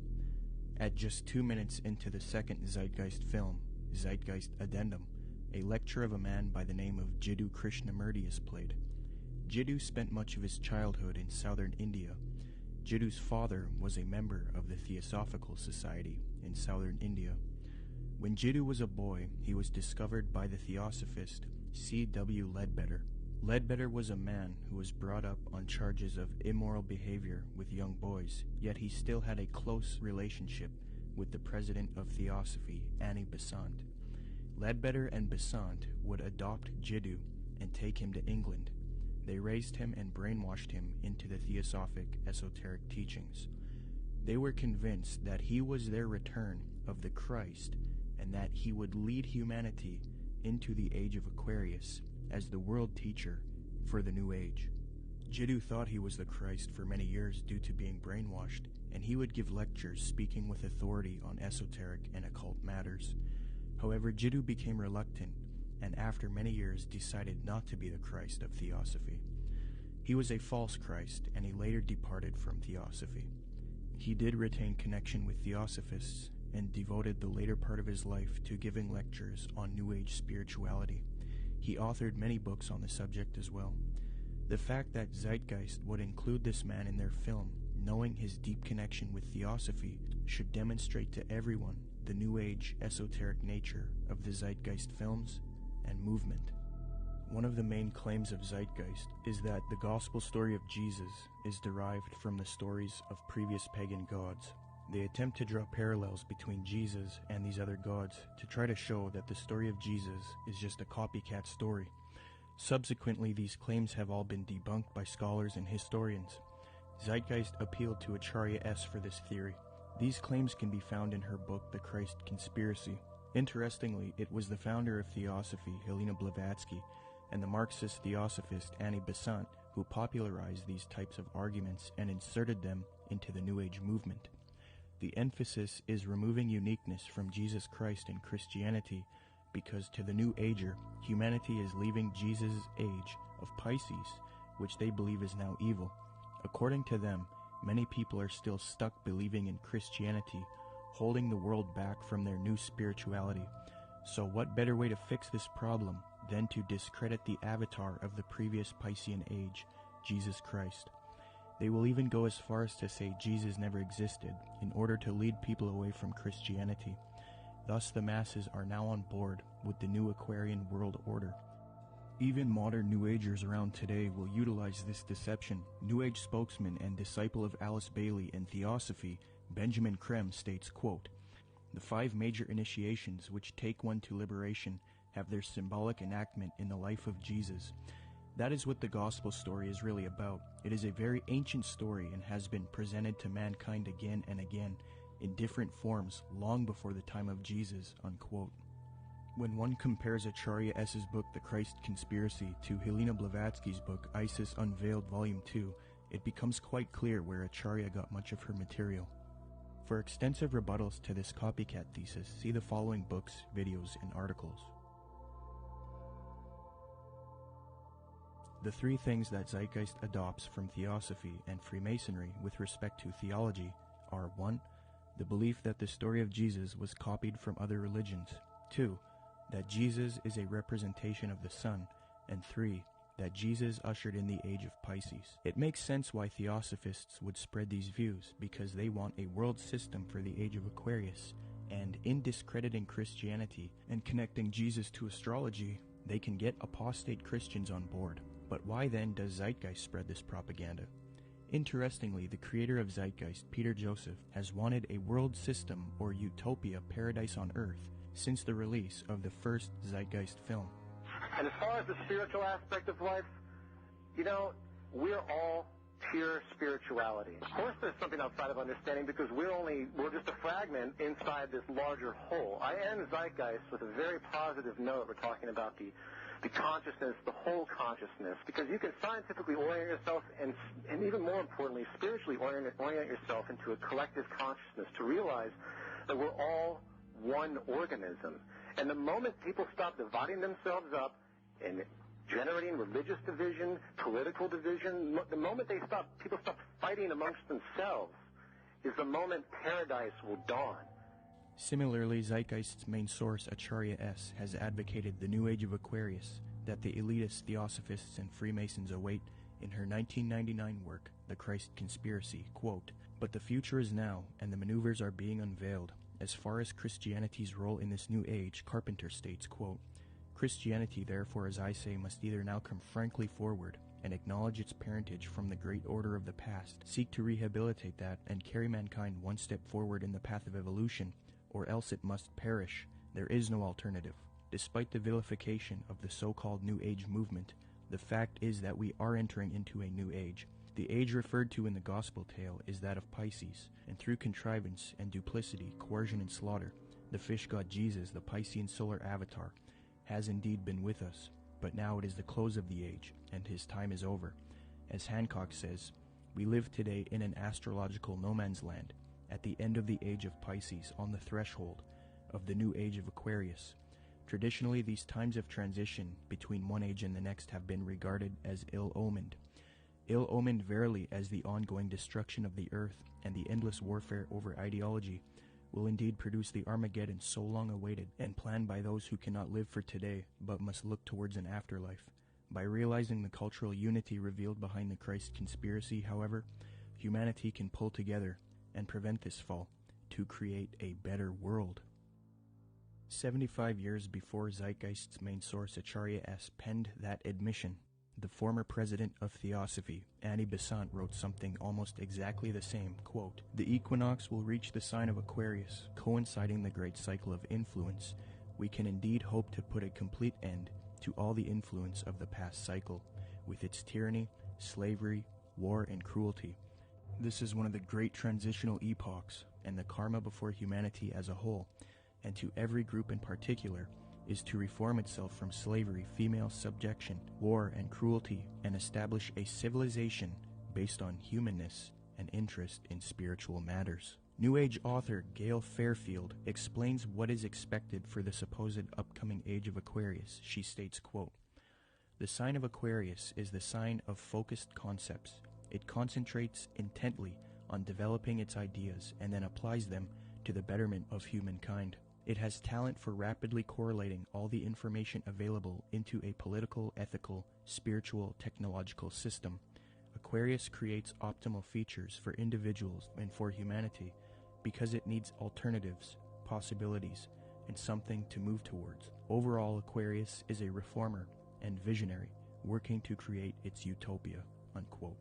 At just 2 minutes into the second Zeitgeist film, Zeitgeist Addendum, a lecture of a man by the name of Jiddu Krishnamurti is played. Jiddu spent much of his childhood in southern India. Jiddu's father was a member of the Theosophical Society in southern India. When Jiddu was a boy, he was discovered by the Theosophist C.W. Ledbetter, Ledbetter was a man who was brought up on charges of immoral behavior with young boys, yet he still had a close relationship with the president of Theosophy, Annie Besant. Ledbetter and Besant would adopt Jiddu and take him to England. They raised him and brainwashed him into the Theosophic esoteric teachings. They were convinced that he was their return of the Christ and that he would lead humanity into the age of Aquarius as the world teacher for the New Age. Jiddu thought he was the Christ for many years due to being brainwashed, and he would give lectures speaking with authority on esoteric and occult matters. However, Jiddu became reluctant, and after many years decided not to be the Christ of Theosophy. He was a false Christ, and he later departed from Theosophy. He did retain connection with Theosophists, and devoted the later part of his life to giving lectures on New Age spirituality. He authored many books on the subject as well. The fact that Zeitgeist would include this man in their film, knowing his deep connection with Theosophy, should demonstrate to everyone the New Age esoteric nature of the Zeitgeist films and movement. One of the main claims of Zeitgeist is that the gospel story of Jesus is derived from the stories of previous pagan gods. They attempt to draw parallels between Jesus and these other gods to try to show that the story of Jesus is just a copycat story. Subsequently, these claims have all been debunked by scholars and historians. Zeitgeist appealed to Acharya S. for this theory. These claims can be found in her book, The Christ Conspiracy. Interestingly, it was the founder of Theosophy, Helena Blavatsky, and the Marxist Theosophist Annie Besant who popularized these types of arguments and inserted them into the New Age movement. The emphasis is removing uniqueness from Jesus Christ in Christianity because to the New Ager, humanity is leaving Jesus' age of Pisces, which they believe is now evil. According to them, many people are still stuck believing in Christianity, holding the world back from their new spirituality. So what better way to fix this problem than to discredit the avatar of the previous Piscean age, Jesus Christ? They will even go as far as to say Jesus never existed in order to lead people away from Christianity. Thus the masses are now on board with the new Aquarian world order. Even modern New Agers around today will utilize this deception. New Age spokesman and disciple of Alice Bailey in Theosophy, Benjamin Krem, states, quote, "The 5 major initiations which take one to liberation have their symbolic enactment in the life of Jesus. That is what the gospel story is really about. It is a very ancient story and has been presented to mankind again and again in different forms long before the time of Jesus," unquote. When one compares Acharya S.'s book, The Christ Conspiracy, to Helena Blavatsky's book, Isis Unveiled Volume 2, it becomes quite clear where Acharya got much of her material. For extensive rebuttals to this copycat thesis, see the following books, videos, and articles. The 3 things that Zeitgeist adopts from Theosophy and Freemasonry with respect to theology are 1. The belief that the story of Jesus was copied from other religions. 2. That Jesus is a representation of the sun. And 3. That Jesus ushered in the age of Pisces. It makes sense why Theosophists would spread these views, because they want a world system for the age of Aquarius, and in discrediting Christianity and connecting Jesus to astrology, they can get apostate Christians on board. But why then does Zeitgeist spread this propaganda? Interestingly, the creator of Zeitgeist, Peter Joseph, has wanted a world system or utopia paradise on earth since the release of the first Zeitgeist film. And as far as the spiritual aspect of life, we're all pure spirituality. Of course there's something outside of understanding because we're just a fragment inside this larger whole. I end Zeitgeist with a very positive note. We're talking about the consciousness, the whole consciousness, because you can scientifically orient yourself and even more importantly, spiritually orient yourself into a collective consciousness to realize that we're all one organism. And the moment people stop dividing themselves up and generating religious division, political division, the moment people stop fighting amongst themselves is the moment paradise will dawn. Similarly, Zeitgeist's main source, Acharya S., has advocated the New Age of Aquarius that the elitist Theosophists and Freemasons await in her 1999 work, The Christ Conspiracy, quote, "But the future is now, and the maneuvers are being unveiled. As far as Christianity's role in this new age," Carpenter states, quote, Christianity, therefore, as I say, must either now come frankly forward and acknowledge its parentage from the great order of the past, seek to rehabilitate that, and carry mankind one step forward in the path of evolution, or else it must perish. There is no alternative. Despite the vilification of the so-called New Age movement, the fact is that we are entering into a new age. The age referred to in the gospel tale is that of Pisces, and through contrivance and duplicity, coercion and slaughter, the fish god Jesus, the Piscean solar avatar, has indeed been with us, but now it is the close of the age, and his time is over. As Hancock says, we live today in an astrological no man's land, at the end of the age of Pisces, on the threshold of the new age of Aquarius. Traditionally, these times of transition between one age and the next have been regarded as ill-omened. Ill-omened verily, as the ongoing destruction of the earth and the endless warfare over ideology will indeed produce the Armageddon so long awaited and planned by those who cannot live for today but must look towards an afterlife. By realizing the cultural unity revealed behind the Christ conspiracy, however, humanity can pull together and prevent this fall to create a better world. 75 years before Zeitgeist's main source Acharya S. penned that admission, the former president of Theosophy, Annie Besant, wrote something almost exactly the same, quote, "The equinox will reach the sign of Aquarius, coinciding the great cycle of influence. We can indeed hope to put a complete end to all the influence of the past cycle, with its tyranny, slavery, war, and cruelty. This is one of the great transitional epochs, and the karma before humanity as a whole, and to every group in particular, is to reform itself from slavery, female subjection, war, and cruelty, and establish a civilization based on humanness and interest in spiritual matters." New Age author Gail Fairfield explains what is expected for the supposed upcoming age of Aquarius. She states, quote, "The sign of Aquarius is the sign of focused concepts. It concentrates intently on developing its ideas and then applies them to the betterment of humankind. It has talent for rapidly correlating all the information available into a political, ethical, spiritual, technological system. Aquarius creates optimal features for individuals and for humanity because it needs alternatives, possibilities, and something to move towards. Overall, Aquarius is a reformer and visionary, working to create its utopia," unquote.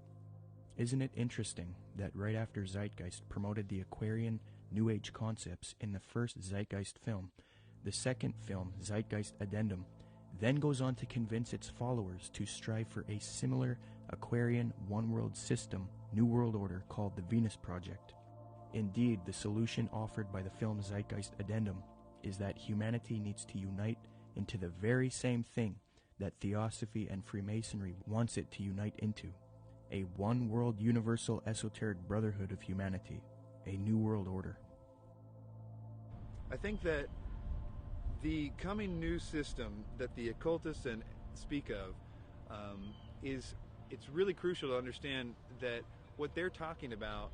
Isn't it interesting that right after Zeitgeist promoted the Aquarian New Age concepts in the first Zeitgeist film, the second film, Zeitgeist Addendum, then goes on to convince its followers to strive for a similar Aquarian one-world system, New World Order, called the Venus Project. Indeed, the solution offered by the film Zeitgeist Addendum is that humanity needs to unite into the very same thing that Theosophy and Freemasonry wants it to unite into: a one-world universal esoteric brotherhood of humanity, a New World Order. I think that the coming new system that the occultists speak of it's really crucial to understand that what they're talking about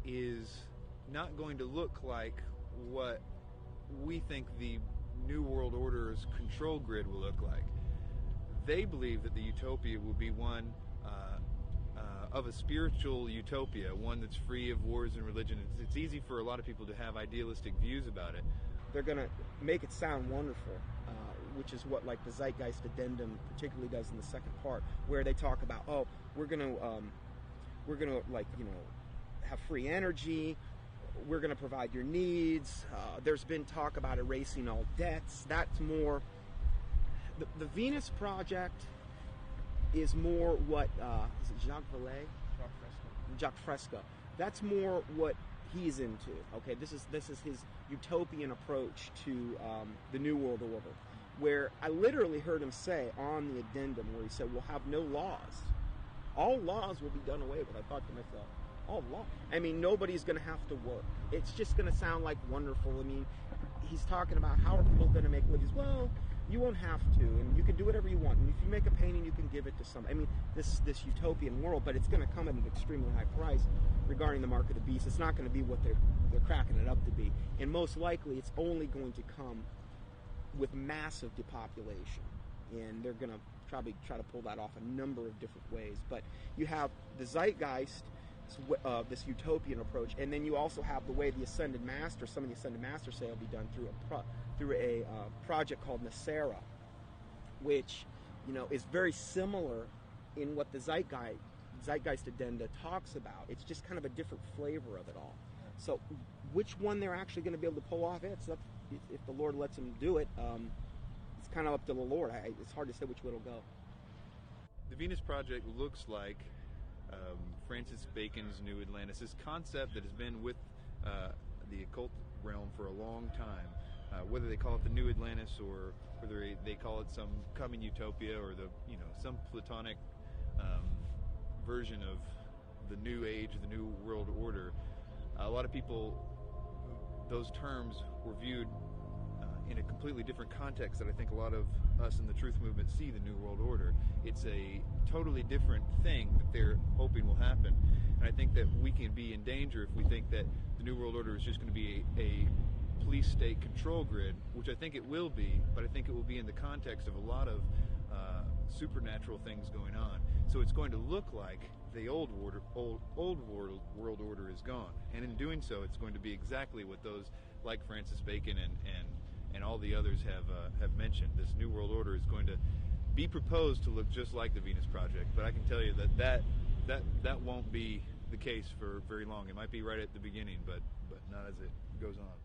is not going to look like what we think the New World Order's control grid will look like. They believe that the utopia will be one of a spiritual utopia, one that's free of wars and religion. It's easy for a lot of people to have idealistic views about it. They're going to make it sound wonderful, which is what like the Zeitgeist Addendum particularly does in the second part, where they talk about, we're going to like, have free energy, we're going to provide your needs. There's been talk about erasing all debts. That's more the Venus Project is more what is it Jacques Vallée? Jacques Fresco. That's more what he's into. Okay, this is his utopian approach to the New World Order, where I literally heard him say on the addendum, where he said, "We'll have no laws. All laws will be done away with." I thought to myself, all law? I mean, nobody's going to have to work. It's just going to sound like wonderful. I mean, he's talking about how are people going to make livings? Well, you won't have to, and you can do whatever you want. And if you make a painting, you can give it to somebody. I mean, this utopian world, but it's going to come at an extremely high price regarding the mark of the beast. It's not going to be what they're cracking it up to be, and most likely, it's only going to come with massive depopulation, and they're going to probably try to pull that off a number of different ways. But you have the Zeitgeist, this utopian approach, and then you also have the way the Ascended Master, some of the Ascended Masters say, will be done through a project called Nasera, which, is very similar in what the Zeitgeist Addenda talks about. It's just kind of a different flavor of it all. So which one they're actually going to be able to pull off, it's up, if the Lord lets them do it, it's kind of up to the Lord. It's hard to say which way it'll go. The Venus Project looks like Francis Bacon's New Atlantis, this concept that has been with the occult realm for a long time. Whether they call it the New Atlantis or whether they call it some coming utopia or some Platonic version of the New Age, the New World Order. A lot of people, those terms were viewed in a completely different context that I think a lot of us in the truth movement see the New World Order. It's a totally different thing that they're hoping will happen. And I think that we can be in danger if we think that the New World Order is just going to be a police state control grid, which I think it will be, but I think it will be in the context of a lot of supernatural things going on. So it's going to look like the old world order is gone, and in doing so, it's going to be exactly what those like Francis Bacon and all the others have mentioned. This New World Order is going to be proposed to look just like the Venus Project, but I can tell you that won't be the case for very long. It might be right at the beginning, but not as it goes on.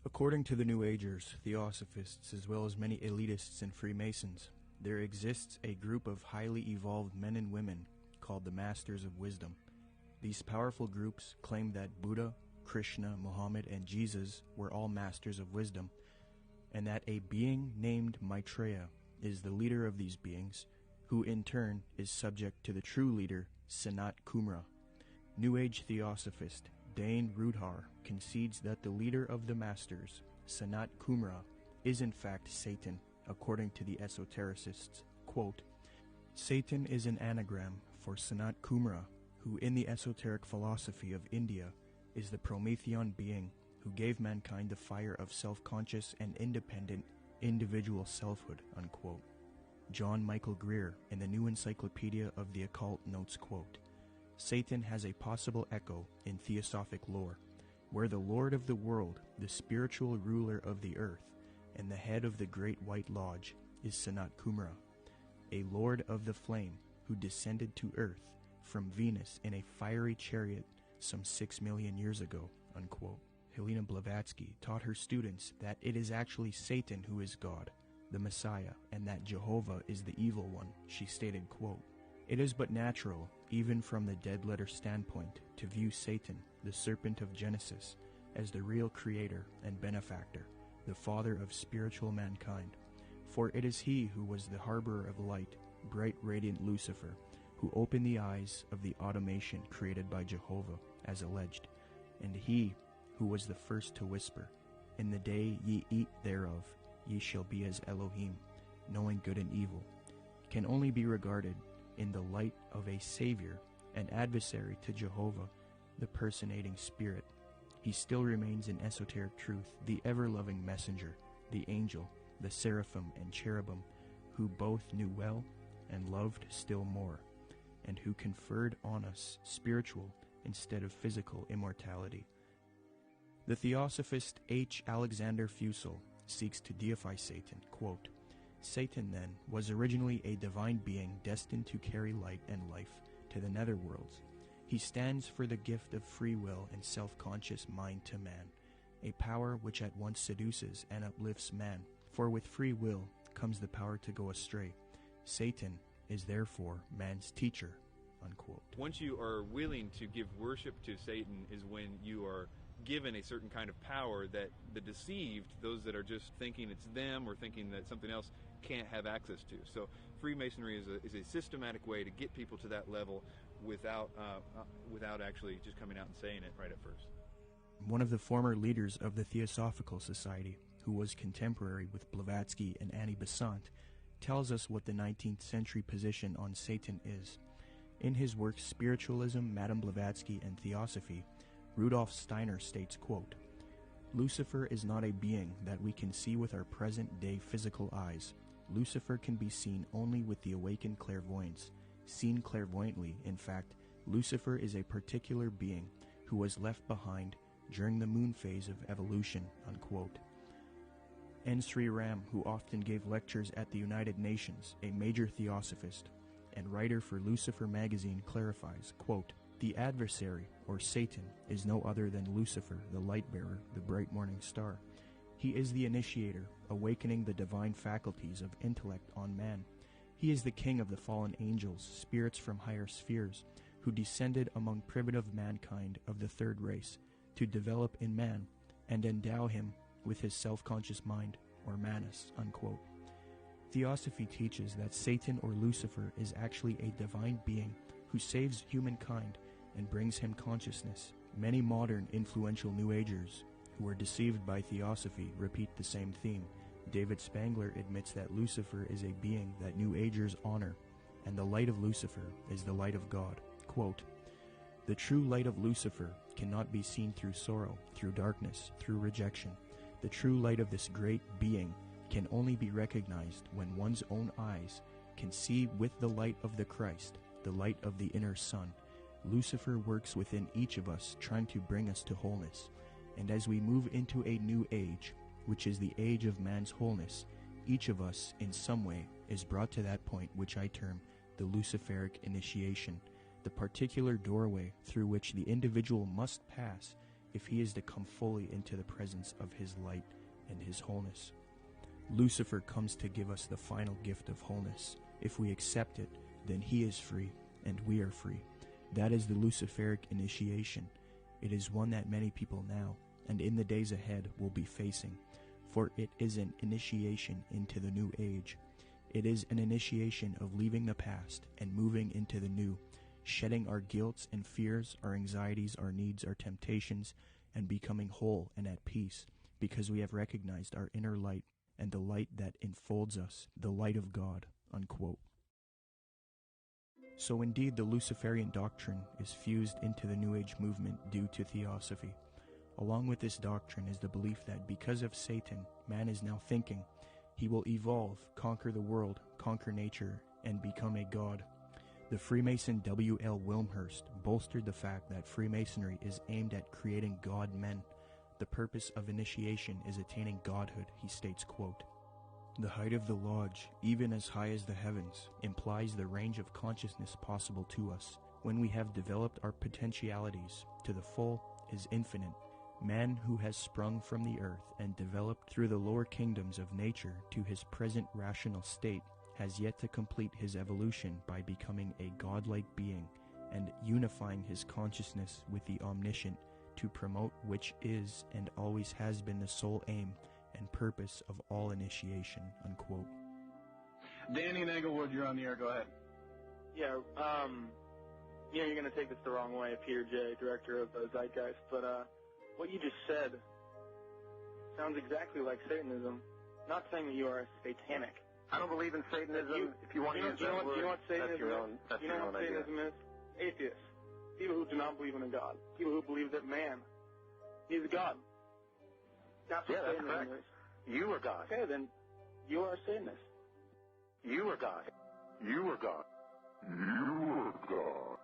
According to the New Agers, Theosophists, as well as many elitists and Freemasons, there exists a group of highly evolved men and women called the Masters of Wisdom. These powerful groups claim that Buddha, Krishna, Muhammad, and Jesus were all masters of wisdom, and that a being named Maitreya is the leader of these beings, who in turn is subject to the true leader, Sanat Kumara. New Age Theosophist Dane Rudhar concedes that the leader of the Masters, Sanat Kumara, is in fact Satan, according to the esotericists. Quote, Satan is an anagram for Sanat Kumara, who in the esoteric philosophy of India is the Promethean being who gave mankind the fire of self-conscious and independent individual selfhood, unquote. John Michael Greer in the New Encyclopedia of the Occult notes, quote, Satan has a possible echo in theosophic lore, where the Lord of the world, the spiritual ruler of the earth, and the head of the Great White Lodge is Sanat Kumara, a lord of the flame who descended to earth from Venus in a fiery chariot some 6 million years ago, unquote. Helena Blavatsky taught her students that it is actually Satan who is God, the Messiah, and that Jehovah is the evil one. She stated, quote, It is but natural, even from the dead letter standpoint, to view Satan, the serpent of Genesis, as the real creator and benefactor, the father of spiritual mankind. For it is he who was the harborer of light, bright radiant Lucifer, who opened the eyes of the automation created by Jehovah, as alleged, and he who was the first to whisper, In the day ye eat thereof, ye shall be as Elohim, knowing good and evil, can only be regarded in the light of a savior, an adversary to Jehovah, the personating spirit. He still remains in esoteric truth, the ever-loving messenger, the angel, the seraphim and cherubim, who both knew well and loved still more, and who conferred on us spiritual instead of physical immortality. The Theosophist H. Alexander Fusel seeks to deify Satan, quote, Satan, then, was originally a divine being destined to carry light and life to the netherworlds. He stands for the gift of free will and self-conscious mind to man, a power which at once seduces and uplifts man, for with free will comes the power to go astray. Satan is therefore man's teacher, unquote. Once you are willing to give worship to Satan is when you are given a certain kind of power that the deceived, those that are just thinking it's them or thinking that something else, can't have access to. So Freemasonry is a systematic way to get people to that level without actually just coming out and saying it right at first. One of the former leaders of the Theosophical Society, who was contemporary with Blavatsky and Annie Besant, tells us what the 19th century position on Satan is. In his work Spiritualism, Madame Blavatsky, and Theosophy, Rudolf Steiner states, quote, Lucifer is not a being that we can see with our present-day physical eyes. Lucifer can be seen only with the awakened clairvoyance. Seen clairvoyantly, in fact, Lucifer is a particular being who was left behind during the moon phase of evolution, unquote. N. Sri Ram, who often gave lectures at the United Nations, a major theosophist and writer for Lucifer magazine, clarifies, quote, "The adversary, or Satan, is no other than Lucifer, the light-bearer, the bright morning star. He is the initiator, awakening the divine faculties of intellect on man. He is the king of the fallen angels, spirits from higher spheres, who descended among primitive mankind of the third race to develop in man and endow him with his self-conscious mind, or manus," unquote. Theosophy teaches that Satan or Lucifer is actually a divine being who saves humankind and brings him consciousness. Many modern influential New Agers who are deceived by Theosophy repeat the same theme. David Spangler admits that Lucifer is a being that New Agers honor, and the light of Lucifer is the light of God. Quote, "The true light of Lucifer cannot be seen through sorrow, through darkness, through rejection. The true light of this great being can only be recognized when one's own eyes can see with the light of the Christ, the light of the inner sun. Lucifer works within each of us, trying to bring us to wholeness. And as we move into a new age, which is the age of man's wholeness, each of us, in some way, is brought to that point which I term the Luciferic initiation, the particular doorway through which the individual must pass if he is to come fully into the presence of his light and his wholeness. Lucifer comes to give us the final gift of wholeness. If we accept it, then he is free, and we are free. That is the Luciferic initiation. It is one that many people now, and in the days ahead, will be facing, for it is an initiation into the new age. It is an initiation of leaving the past and moving into the new, shedding our guilts and fears, our anxieties, our needs, our temptations, and becoming whole and at peace, because we have recognized our inner light and the light that enfolds us, the light of God," unquote. So indeed, the Luciferian doctrine is fused into the New Age movement due to Theosophy. Along with this doctrine is the belief that because of Satan, man is now thinking he will evolve, conquer the world, conquer nature, and become a god. The Freemason W.L. Wilmhurst bolstered the fact that Freemasonry is aimed at creating god-men. The purpose of initiation is attaining godhood, he states, quote, "The height of the lodge, even as high as the heavens, implies the range of consciousness possible to us. When we have developed our potentialities to the full is infinite. Man who has sprung from the earth and developed through the lower kingdoms of nature to his present rational state has yet to complete his evolution by becoming a godlike being and unifying his consciousness with the omniscient, to promote which is and always has been the sole aim and purpose of all initiation," unquote. Danny and Englewood, you're on the air. Go ahead. Yeah, you're going to take this the wrong way, Peter J., director of Zeitgeist, but what you just said sounds exactly like Satanism. Not saying that you are satanic. I don't believe in Satanism. If you want to use that word, you know what Satanism that's your own, that's you your know own what idea. Satanism is? Atheists. People who do not believe in a God. People who believe that man is God. That's what that's Satanism correct. is. You are God. Okay, then you are a Satanist. You are God. You are God. You are God.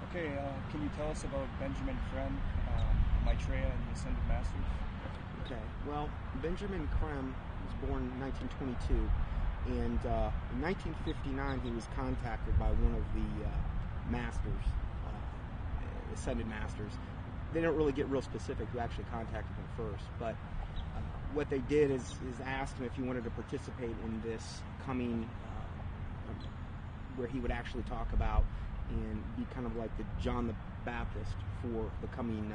Okay, can you tell us about Benjamin Creme, Maitreya, and the Ascended Masters? Okay, well, Benjamin Creme was born in 1922, and in 1959 he was contacted by one of the masters, Ascended Masters. They don't really get real specific who actually contacted him first, but what they did is asked him if he wanted to participate in this coming, where he would actually talk about and be kind of like the John the Baptist for the coming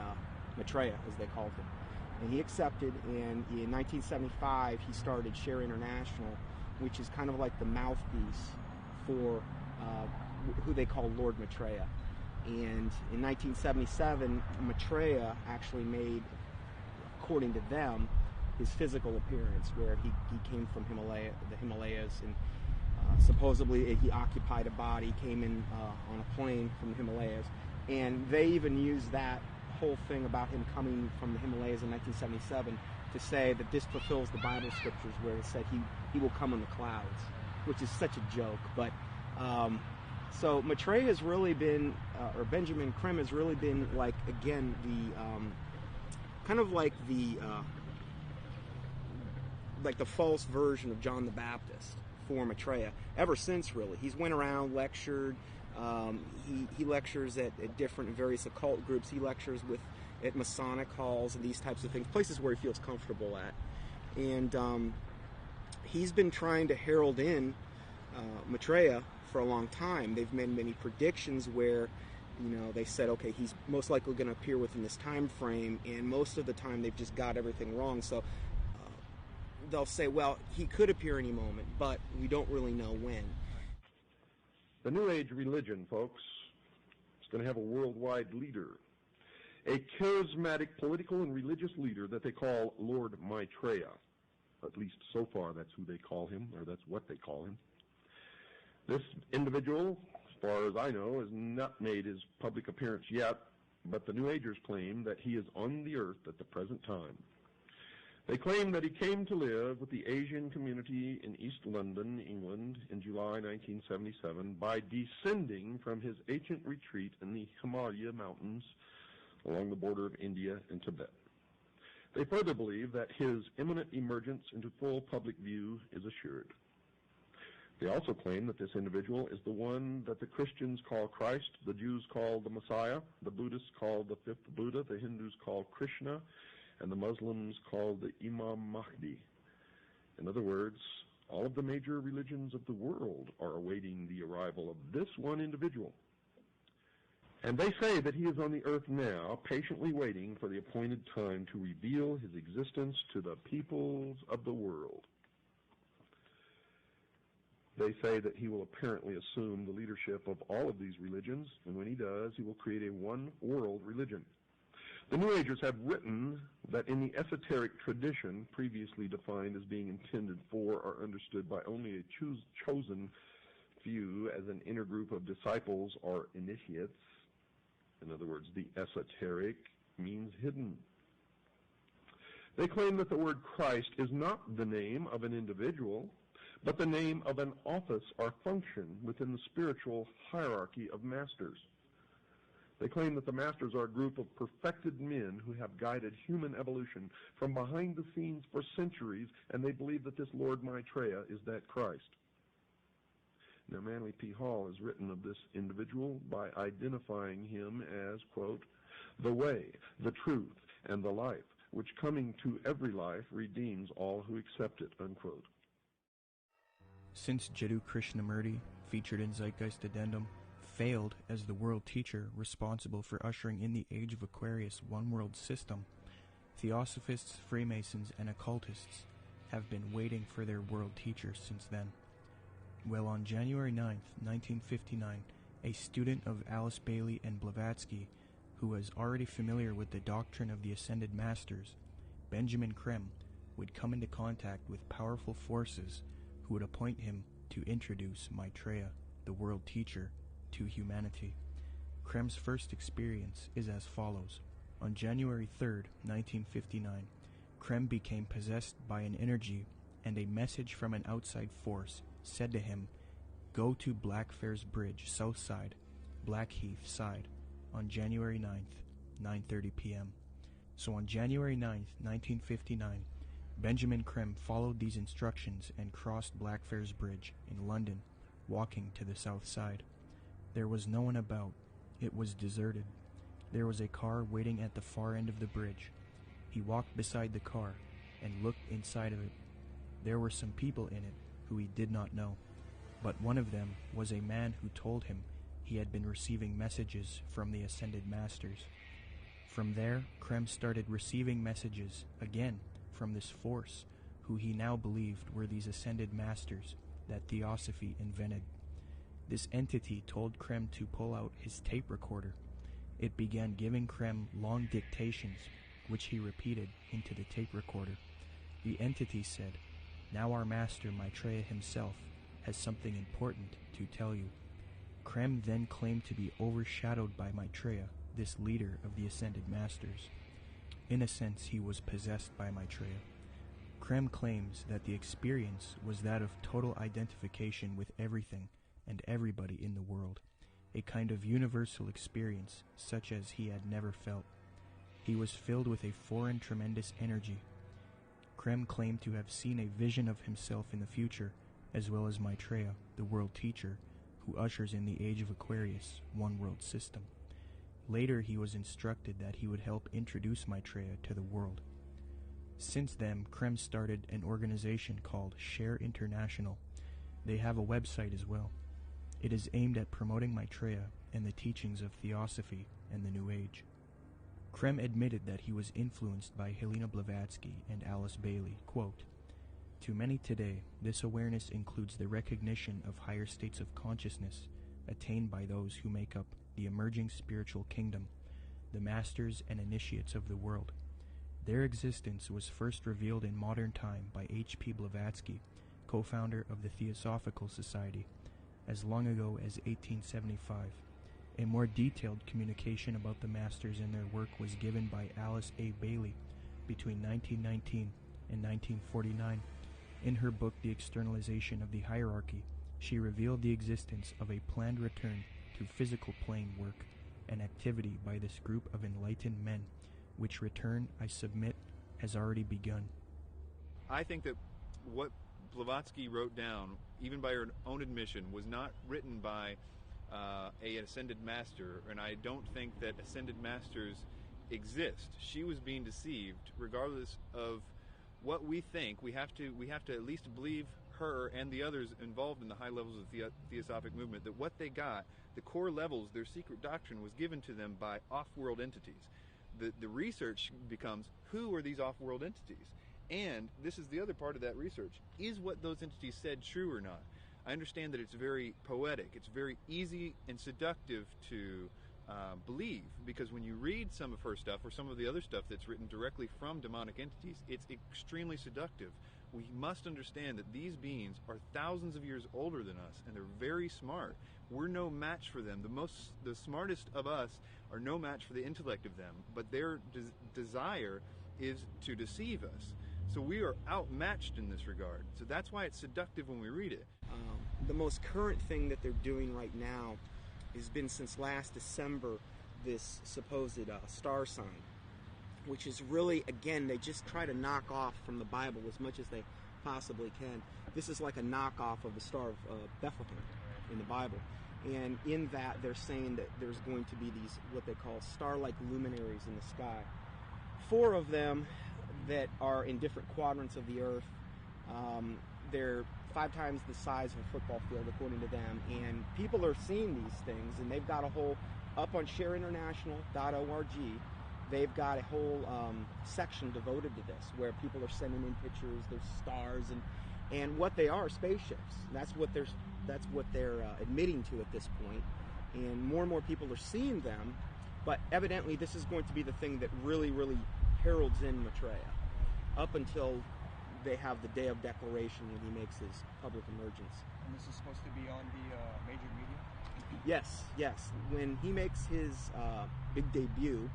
Maitreya, as they called him. And he accepted, and in 1975 he started Share International, which is kind of like the mouthpiece for who they call Lord Maitreya. And in 1977, Maitreya actually made, according to them, his physical appearance, where he came from the Himalayas, and supposedly he occupied a body, came in on a plane from the Himalayas, and they even used that whole thing about him coming from the Himalayas in 1977 to say that this fulfills the Bible scriptures where it said he will come in the clouds. which is such a joke. But so Maitreya has really been, or Benjamin Creme has really been like, again, the kind of like the false version of John the Baptist for Maitreya ever since. Really, he's went around, lectured. He lectures at different various occult groups. He lectures at Masonic halls and these types of things, places where he feels comfortable at. And he's been trying to herald in Maitreya for a long time. They've made many predictions where, they said, okay, he's most likely going to appear within this time frame, and most of the time they've just got everything wrong. So they'll say, well, he could appear any moment, but we don't really know when. The New Age religion, folks, is going to have a worldwide leader, a charismatic political and religious leader that they call Lord Maitreya. At least so far, that's who they call him, or that's what they call him. This individual, as far as I know, has not made his public appearance yet, but the New Agers claim that he is on the earth at the present time. They claim that he came to live with the Asian community in East London, England, in July 1977 by descending from his ancient retreat in the Himalaya mountains along the border of India and Tibet. They further believe that his imminent emergence into full public view is assured. They also claim that this individual is the one that the Christians call Christ, the Jews call the Messiah, the Buddhists call the fifth Buddha, the Hindus call Krishna, and the Muslims call the Imam Mahdi. In other words, all of the major religions of the world are awaiting the arrival of this one individual. And they say that he is on the earth now, patiently waiting for the appointed time to reveal his existence to the peoples of the world. They say that he will apparently assume the leadership of all of these religions, and when he does, he will create a one-world religion. The New Agers have written that in the esoteric tradition, previously defined as being intended for or understood by only a chosen few as an inner group of disciples or initiates, in other words, the esoteric means hidden. They claim that the word Christ is not the name of an individual, but the name of an office or function within the spiritual hierarchy of masters. They claim that the masters are a group of perfected men who have guided human evolution from behind the scenes for centuries, and they believe that this Lord Maitreya is that Christ. Now, Manly P. Hall has written of this individual by identifying him as, quote, the way, the truth, and the life, which coming to every life redeems all who accept it, unquote. Since Jiddu Krishnamurti, featured in Zeitgeist Addendum, failed as the world teacher responsible for ushering in the Age of Aquarius one-world system, Theosophists, Freemasons, and occultists have been waiting for their world teacher since then. Well, on January 9th, 1959, a student of Alice Bailey and Blavatsky, who was already familiar with the doctrine of the Ascended Masters, Benjamin Creme, would come into contact with powerful forces who would appoint him to introduce Maitreya, the world teacher, to humanity. Creme's first experience is as follows. On January 3rd, 1959, Creme became possessed by an energy, and a message from an outside force said to him, "Go to Blackfriars Bridge, south side, Blackheath side, on January 9th, 9:30 p.m. So on January 9th, 1959, Benjamin Creme followed these instructions and crossed Blackfriars Bridge in London, walking to the south side. There was no one about. It was deserted. There was a car waiting at the far end of the bridge. He walked beside the car and looked inside of it. There were some people in it who he did not know, but one of them was a man who told him he had been receiving messages from the Ascended Masters. From there, Creme started receiving messages again from this force, who he now believed were these Ascended Masters that Theosophy invented. This entity told Creme to pull out his tape recorder. It began giving Creme long dictations, which he repeated into the tape recorder. The entity said, "Now our master Maitreya himself has something important to tell you." Creme then claimed to be overshadowed by Maitreya, this leader of the Ascended Masters. In a sense, he was possessed by Maitreya. Krem claims that the experience was that of total identification with everything and everybody in the world, a kind of universal experience such as he had never felt. He was filled with a foreign tremendous energy. Krem claimed to have seen a vision of himself in the future, as well as Maitreya, the world teacher, who ushers in the age of Aquarius, one world system. Later he was instructed that he would help introduce Maitreya to the world. Since then, Krem started an organization called Share International. They have a website as well. It is aimed at promoting Maitreya and the teachings of Theosophy and the New Age. Krem admitted that he was influenced by Helena Blavatsky and Alice Bailey. Quote, "To many today, this awareness includes the recognition of higher states of consciousness attained by those who make up the emerging spiritual kingdom, the masters and initiates of the world. Their existence was first revealed in modern time by H.P. Blavatsky, co-founder of the Theosophical Society, as long ago as 1875. A more detailed communication about the masters and their work was given by Alice A. Bailey between 1919 and 1949. In her book, The Externalization of the Hierarchy, she revealed the existence of a planned return to physical plane work and activity by this group of enlightened men, which return, I submit, has already begun." I think that what Blavatsky wrote down, even by her own admission, was not written by a ascended master, and I don't think that ascended masters exist. She was being deceived. Regardless of what we think, we have to at least believe her and the others involved in the high levels of the Theosophic movement, that what they got, the core levels, their secret doctrine, was given to them by off-world entities. The research becomes, who are these off-world entities? And this is the other part of that research. Is what those entities said true or not? I understand that it's very poetic. It's very easy and seductive to believe, because when you read some of her stuff or some of the other stuff that's written directly from demonic entities, it's extremely seductive. We must understand that these beings are thousands of years older than us, and they're very smart. We're no match for them. The smartest of us are no match for the intellect of them, but their desire is to deceive us. So we are outmatched in this regard. So that's why it's seductive when we read it. The most current thing that they're doing right now has been since last December, this supposed star sign, which is really, again, they just try to knock off from the Bible as much as they possibly can. This is like a knockoff of the Star of Bethlehem in the Bible. And in that, they're saying that there's going to be these, what they call star-like luminaries in the sky. 4 of them that are in different quadrants of the earth. They're 5 times the size of a football field, according to them. And people are seeing these things, and they've got a whole, up on shareinternational.org, they've got a whole section devoted to this, where people are sending in pictures, there's stars, and what they are spaceships. That's what they're admitting to at this point. And more people are seeing them, but evidently this is going to be the thing that really, really heralds in Maitreya, up until they have the day of declaration when he makes his public emergence. And this is supposed to be on the major media? Yes. When he makes his big debut,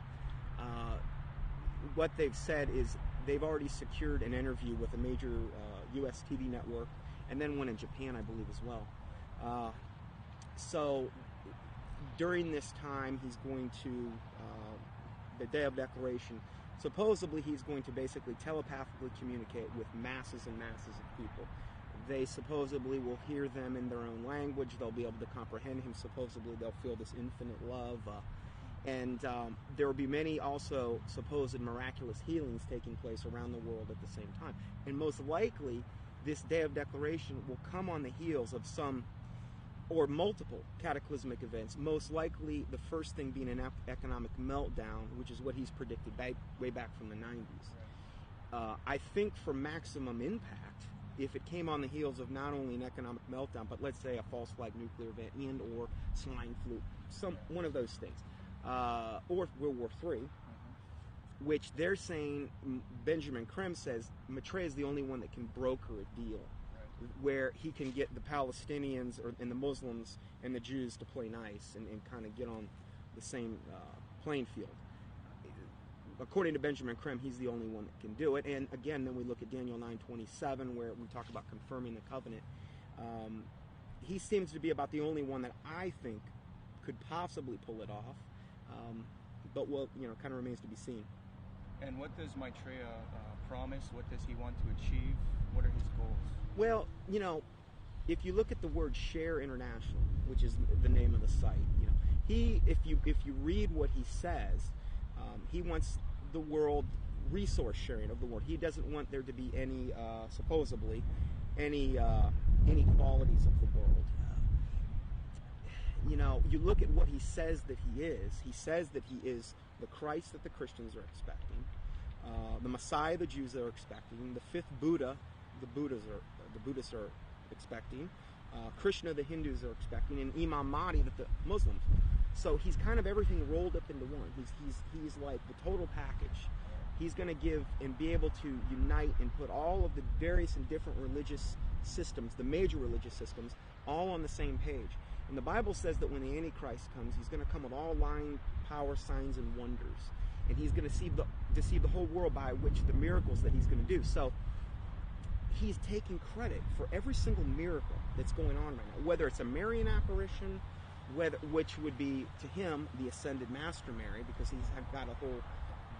what they've said is they've already secured an interview with a major U.S. TV network, and then one in Japan, I believe, as well. So during this time, he's going to, the day of declaration, supposedly he's going to basically telepathically communicate with masses and masses of people. They supposedly will hear them in their own language. They'll be able to comprehend him. Supposedly they'll feel this infinite love. And there will be many also supposed miraculous healings taking place around the world at the same time. And most likely, this day of declaration will come on the heels of some or multiple cataclysmic events, most likely the first thing being an economic meltdown, which is what he's predicted way back from the 90s. I think for maximum impact, if it came on the heels of not only an economic meltdown, but let's say a false flag nuclear event and or swine flu, one of those things, or World War III, which they're saying, Benjamin Krem says, Maitreya is the only one that can broker a deal where he can get the Palestinians and the Muslims and the Jews to play nice and kind of get on the same playing field. according to Benjamin Creme, he's the only one that can do it. And again, then we look at Daniel 9:27, where we talk about confirming the covenant. He seems to be about the only one that I think could possibly pull it off. But kind of remains to be seen. And what does Maitreya promise? What does he want to achieve? What are his goals? Well, if you look at the word Share International, which is the name of the site, if you read what he says, he wants the world resource sharing of the world. He doesn't want there to be any, supposedly, any inequalities of the world. You look at what he says that he is. He says that he is the Christ that the Christians are expecting, the Messiah the Jews are expecting, the fifth Buddha the Buddhists are expecting, Krishna the Hindus are expecting, and Imam Mahdi that the Muslims. So he's kind of everything rolled up into one. He's like the total package. He's going to give and be able to unite and put all of the various and different religious systems, the major religious systems, all on the same page. And the Bible says that when the Antichrist comes, he's going to come with all lying power, signs, and wonders. And he's going to deceive the whole world by which the miracles that he's going to do. So he's taking credit for every single miracle that's going on right now, whether it's a Marian apparition, which would be, to him, the ascended Master Mary, because he's got a whole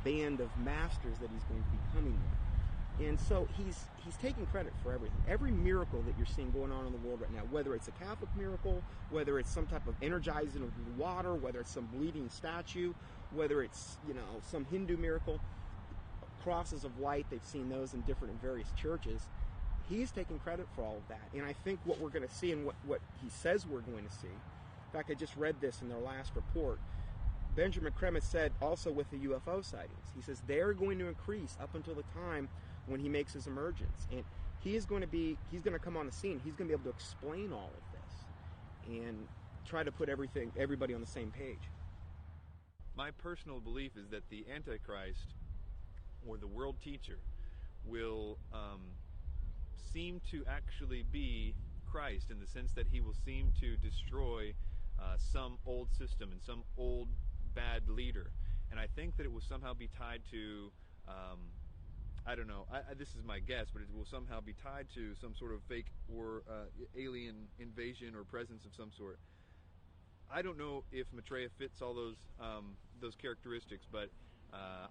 band of masters that he's going to be coming with. And so he's taking credit for everything. Every miracle that you're seeing going on in the world right now, whether it's a Catholic miracle, whether it's some type of energizing of water, whether it's some bleeding statue, whether it's, some Hindu miracle, crosses of light, they've seen those in various churches. He's taking credit for all of that. And I think what we're going to see and what he says we're going to see, in fact, I just read this in their last report, Benjamin Creme said also with the UFO sightings, he says they're going to increase up until the time when he makes his emergence. And he's going to come on the scene. He's going to be able to explain all of this and try to put everybody on the same page. My personal belief is that the Antichrist, or the world teacher, will seem to actually be Christ, in the sense that he will seem to destroy some old system and some old bad leader. And I think that it will somehow be tied to, I don't know, this is my guess, but it will somehow be tied to some sort of fake or alien invasion or presence of some sort. I don't know if Maitreya fits all those characteristics, but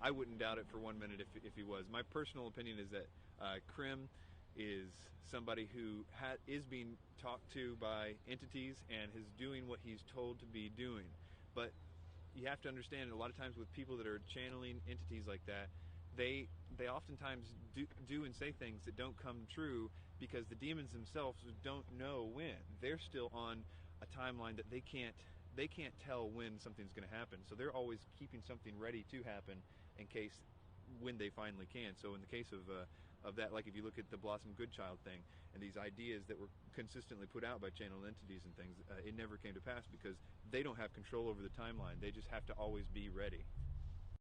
I wouldn't doubt it for 1 minute if he was. My personal opinion is that Creme is somebody who is being talked to by entities and is doing what he's told to be doing. But you have to understand, a lot of times with people that are channeling entities like that, they oftentimes do and say things that don't come true, because the demons themselves don't know when. They're still on a timeline that they can't tell when something's going to happen. So they're always keeping something ready to happen in case when they finally can. So in the case of that, like if you look at the Blossom Goodchild thing and these ideas that were consistently put out by channeled entities and things, it never came to pass because they don't have control over the timeline. They just have to always be ready.